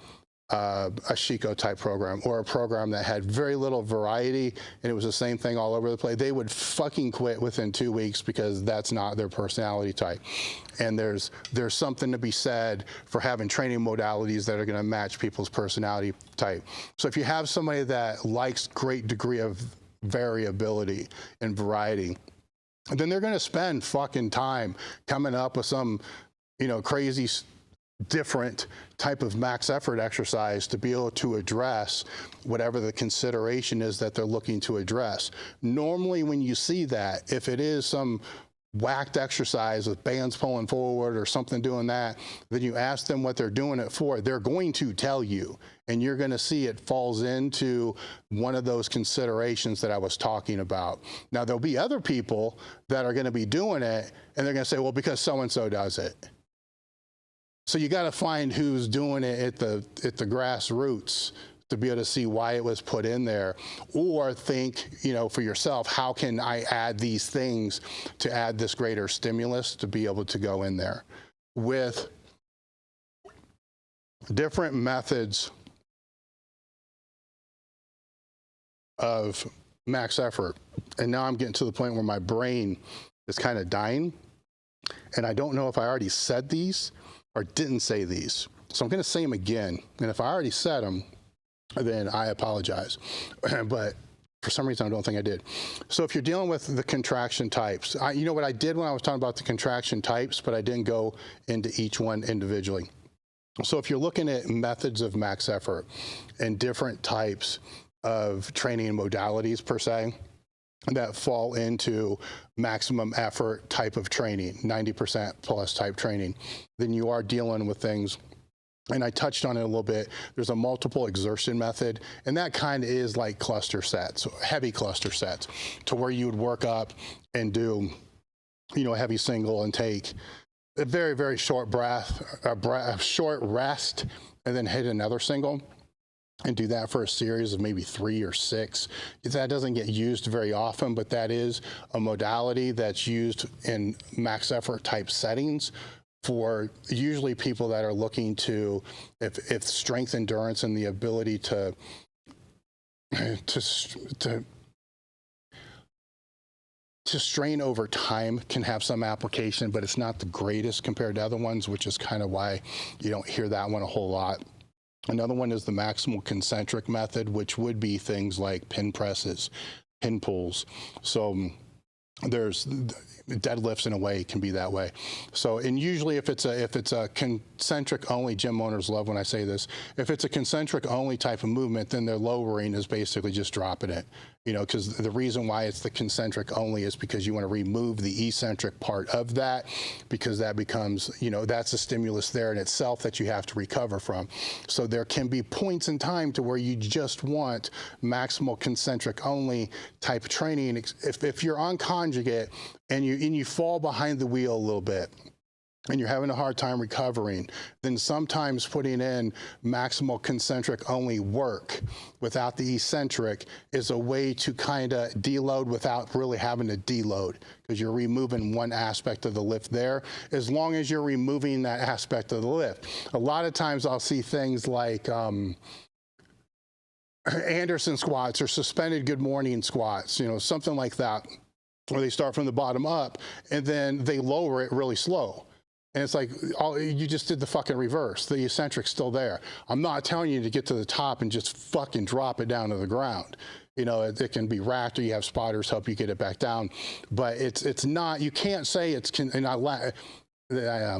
a Chico type program, or a program that had very little variety and it was the same thing all over the place. They would fucking quit within 2 weeks because that's not their personality type. And there's something to be said for having training modalities that are going to match people's personality type. So if you have somebody that likes great degree of variability and variety, then they're going to spend fucking time coming up with some, you know, crazy different type of max effort exercise to be able to address whatever the consideration is that they're looking to address. Normally when you see that, if it is some whacked exercise with bands pulling forward or something doing that, then you ask them what they're doing it for. They're going to tell you, and you're going to see it falls into one of those considerations that I was talking about. Now, there'll be other people that are going to be doing it, and they're going to say, well, because so-and-so does it. So you got to find who's doing it at the grassroots to be able to see why it was put in there, or think, you know, for yourself, how can I add these things to add this greater stimulus to be able to go in there with different methods of max effort. And now I'm getting to the point where my brain is kind of dying, and I don't know if I already said these or didn't say these. So I'm going to say them again. And if I already said them, then I apologize. But for some reason, I don't think I did. So if you're dealing with the contraction types, you know what I did when I was talking about the contraction types, but I didn't go into each one individually. So if you're looking at methods of max effort and different types of training modalities per se, that fall into maximum effort type of training, 90% plus type training, then you are dealing with things, and I touched on it a little bit. There's a multiple exertion method, and that kind of is like cluster sets, heavy cluster sets, to where you would work up and do, you know, a heavy single and take a very, very short breath, a short rest, and then hit another single. and do that for a series of maybe 3 or 6. That doesn't get used very often, but that is a modality that's used in max effort type settings for usually people that are looking to, if strength, endurance, and the ability to strain over time can have some application, but it's not the greatest compared to other ones, which is kind of why you don't hear that one a whole lot. Another one is the maximal concentric method, which would be things like pin presses, pin pulls. So there's deadlifts in a way can be that way. So, and usually if it's a concentric only, gym owners love when I say this, if it's a concentric only type of movement, then their lowering is basically just dropping it. You know, because the reason why it's the concentric only is because you want to remove the eccentric part of that, because that becomes, you know, that's a stimulus there in itself that you have to recover from. So there can be points in time to where you just want maximal concentric only type of training. If you're on conjugate and you fall behind the wheel a little bit, and you're having a hard time recovering, then sometimes putting in maximal concentric only work without the eccentric is a way to kind of deload without really having to deload, because you're removing one aspect of the lift there, as long as you're removing that aspect of the lift. A lot of times I'll see things like Anderson squats or suspended good morning squats, you know, something like that, where they start from the bottom up and then they lower it really slow. And it's like, you just did the fucking reverse. The eccentric's still there. I'm not telling you to get to the top and just fucking drop it down to the ground. You know, it can be racked, or you have spotters help you get it back down. But it's not, you can't say it's, and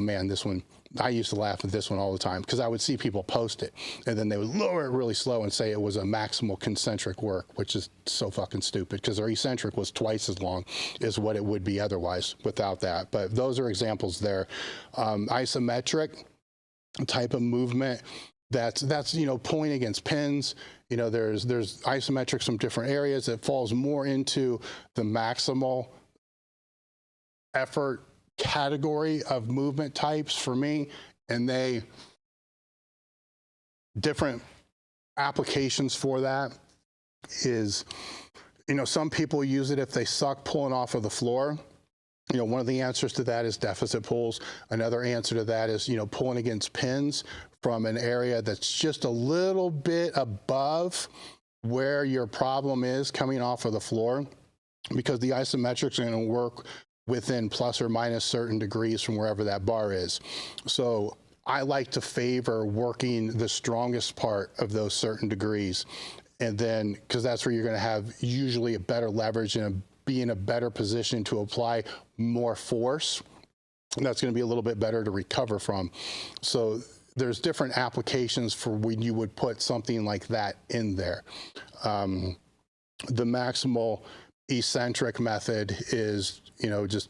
man, this one, I used to laugh at this one all the time, because I would see people post it and then they would lower it really slow and say it was a maximal concentric work, which is so fucking stupid, because their eccentric was twice as long as what it would be otherwise without that. But those are examples there. Isometric type of movement, that's you know, pulling against pins. You know, there's isometrics from different areas that falls more into the maximal effort category of movement types for me, and they different applications for that is, you know, some people use it if they suck pulling off of the floor. You know, one of the answers to that is deficit pulls. Another answer to that is, you know, pulling against pins from an area that's just a little bit above where your problem is coming off of the floor, because the isometrics are going to work within plus or minus certain degrees from wherever that bar is. So I like to favor working the strongest part of those certain degrees. And then, because that's where you're going to have usually a better leverage and be in a better position to apply more force. And that's going to be a little bit better to recover from. So there's different applications for when you would put something like that in there. The maximal eccentric method is, you know, just,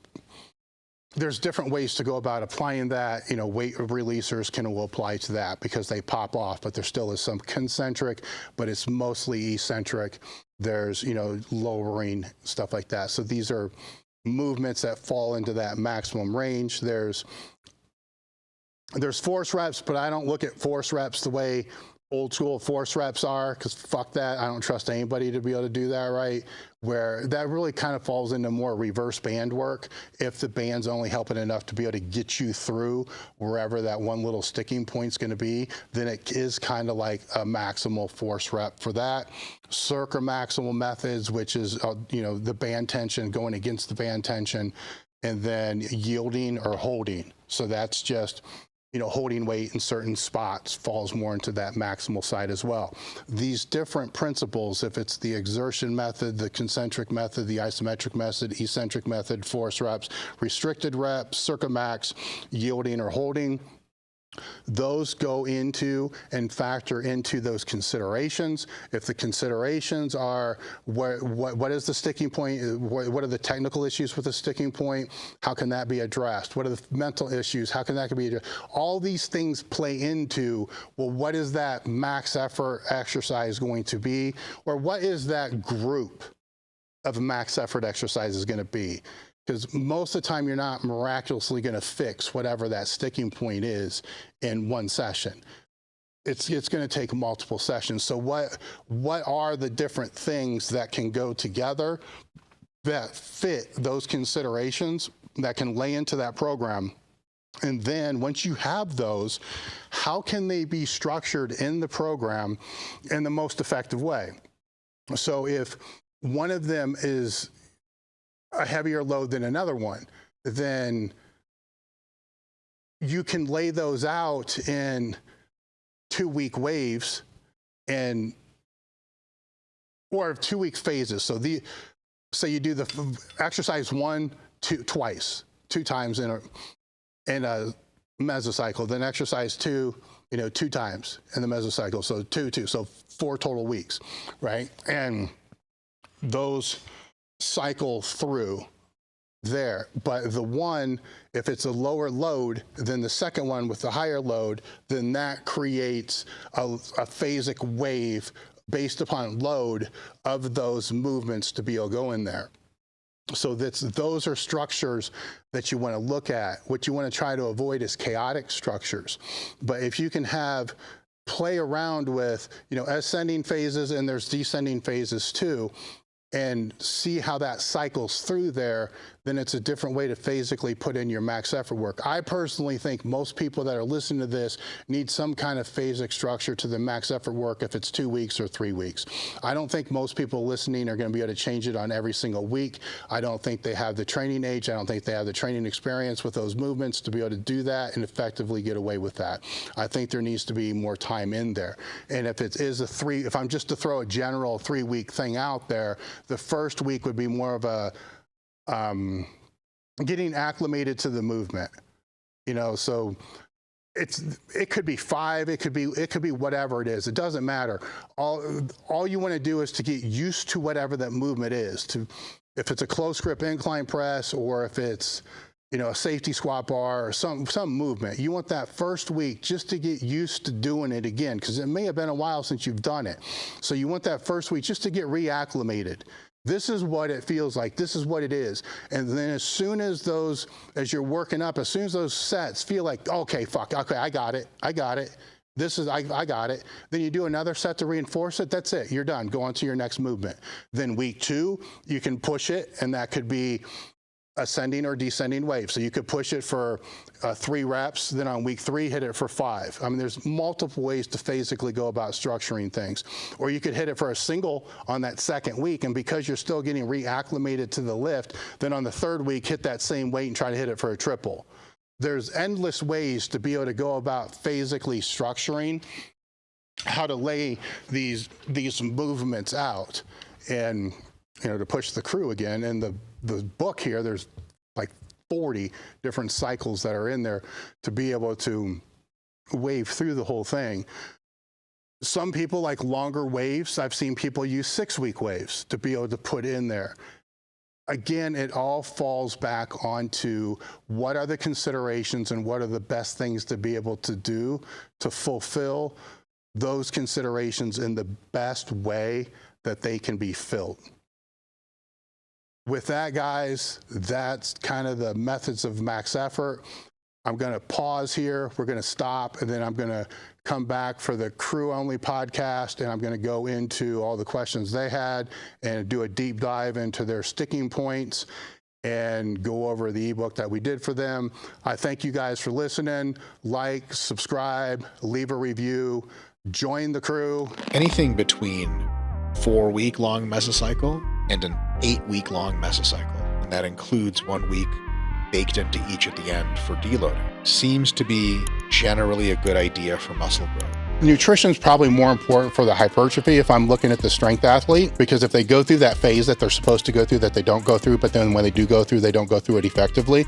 there's different ways to go about applying that. You know, weight releasers can apply to that because they pop off, but there still is some concentric, but it's mostly eccentric. There's, you know, lowering, stuff like that. So these are movements that fall into that maximum range. There's force reps, but I don't look at force reps the way old school force reps are, because fuck that. I don't trust anybody to be able to do that right. Where that really kind of falls into more reverse band work. If the band's only helping enough to be able to get you through wherever that one little sticking point's going to be, then it is kind of like a maximal force rep for that. Circummaximal methods, which is, you know, the band tension going against the band tension, and then yielding or holding. So that's just, you know, holding weight in certain spots falls more into that maximal side as well. These different principles, if it's the exertion method, the concentric method, the isometric method, eccentric method, force reps, restricted reps, circummax, yielding or holding, those go into and factor into those considerations. If the considerations are what is the sticking point, what are the technical issues with the sticking point, how can that be addressed, what are the mental issues, how can that be addressed, all these things play into, well, what is that max effort exercise going to be, or what is that group of max effort exercises going to be? Because most of the time you're not miraculously going to fix whatever that sticking point is in one session. it's going to take multiple sessions. So what are the different things that can go together that fit those considerations that can lay into that program? And then once you have those, how can they be structured in the program in the most effective way? So if one of them is a heavier load than another one, then you can lay those out in 2-week waves or 2-week phases. So you do the exercise 1, 2 twice, 2 times in a mesocycle, then exercise 2, 2 times in the mesocycle. So 2, so 4 total weeks, right? And those cycle through there. But the one, if it's a lower load than the second one with the higher load, then that creates a phasic wave based upon load of those movements to be able to go in there. So those are structures that you want to look at. What you want to try to avoid is chaotic structures. But if you can play around with, ascending phases, and there's descending phases too, and see how that cycles through there, then it's a different way to physically put in your max effort work. I personally think most people that are listening to this need some kind of phasic structure to the max effort work if it's 2 weeks or 3 weeks. I don't think most people listening are going to be able to change it on every single week. I don't think they have the training age. I don't think they have the training experience with those movements to be able to do that and effectively get away with that. I think there needs to be more time in there. And if it is if I'm just to throw a general 3-week thing out there, the first week would be more of a getting acclimated to the movement, so it could be 5, it could be whatever it is. It doesn't matter. All you want to do is to get used to whatever that movement is. If it's a close grip incline press, or if it's a safety squat bar or some movement, you want that first week just to get used to doing it again, because it may have been a while since you've done it. So you want that first week just to get reacclimated. This is what it feels like. This is what it is. And then as you're working up, as soon as those sets feel like, okay, I got it. I got it. I got it. Then you do another set to reinforce it. That's it. You're done. Go on to your next movement. Then week 2, you can push it, and that could be ascending or descending wave. So you could push it for 3 reps, then on week 3, hit it for 5. I mean, there's multiple ways to physically go about structuring things. Or you could hit it for a single on that second week, and because you're still getting reacclimated to the lift, then on the 3rd week, hit that same weight and try to hit it for a triple. There's endless ways to be able to go about physically structuring how to lay these movements out. And to push the crew again, and the book here, there's like 40 different cycles that are in there to be able to wave through the whole thing. Some people like longer waves. I've seen people use 6-week waves to be able to put in there. Again, it all falls back onto what are the considerations and what are the best things to be able to do to fulfill those considerations in the best way that they can be filled. With that, guys, that's kind of the methods of max effort. I'm going to pause here. We're going to stop, and then I'm going to come back for the crew-only podcast, and I'm going to go into all the questions they had and do a deep dive into their sticking points and go over the ebook that we did for them. I thank you guys for listening. Like, subscribe, leave a review, join the crew. Anything between 4-week-long mesocycle and an 8-week-long mesocycle, and that includes 1 week baked into each at the end for deloading, seems to be generally a good idea for muscle growth. Nutrition is probably more important for the hypertrophy if I'm looking at the strength athlete, because if they go through that phase that they're supposed to go through that they don't go through, but then when they do go through, they don't go through it effectively,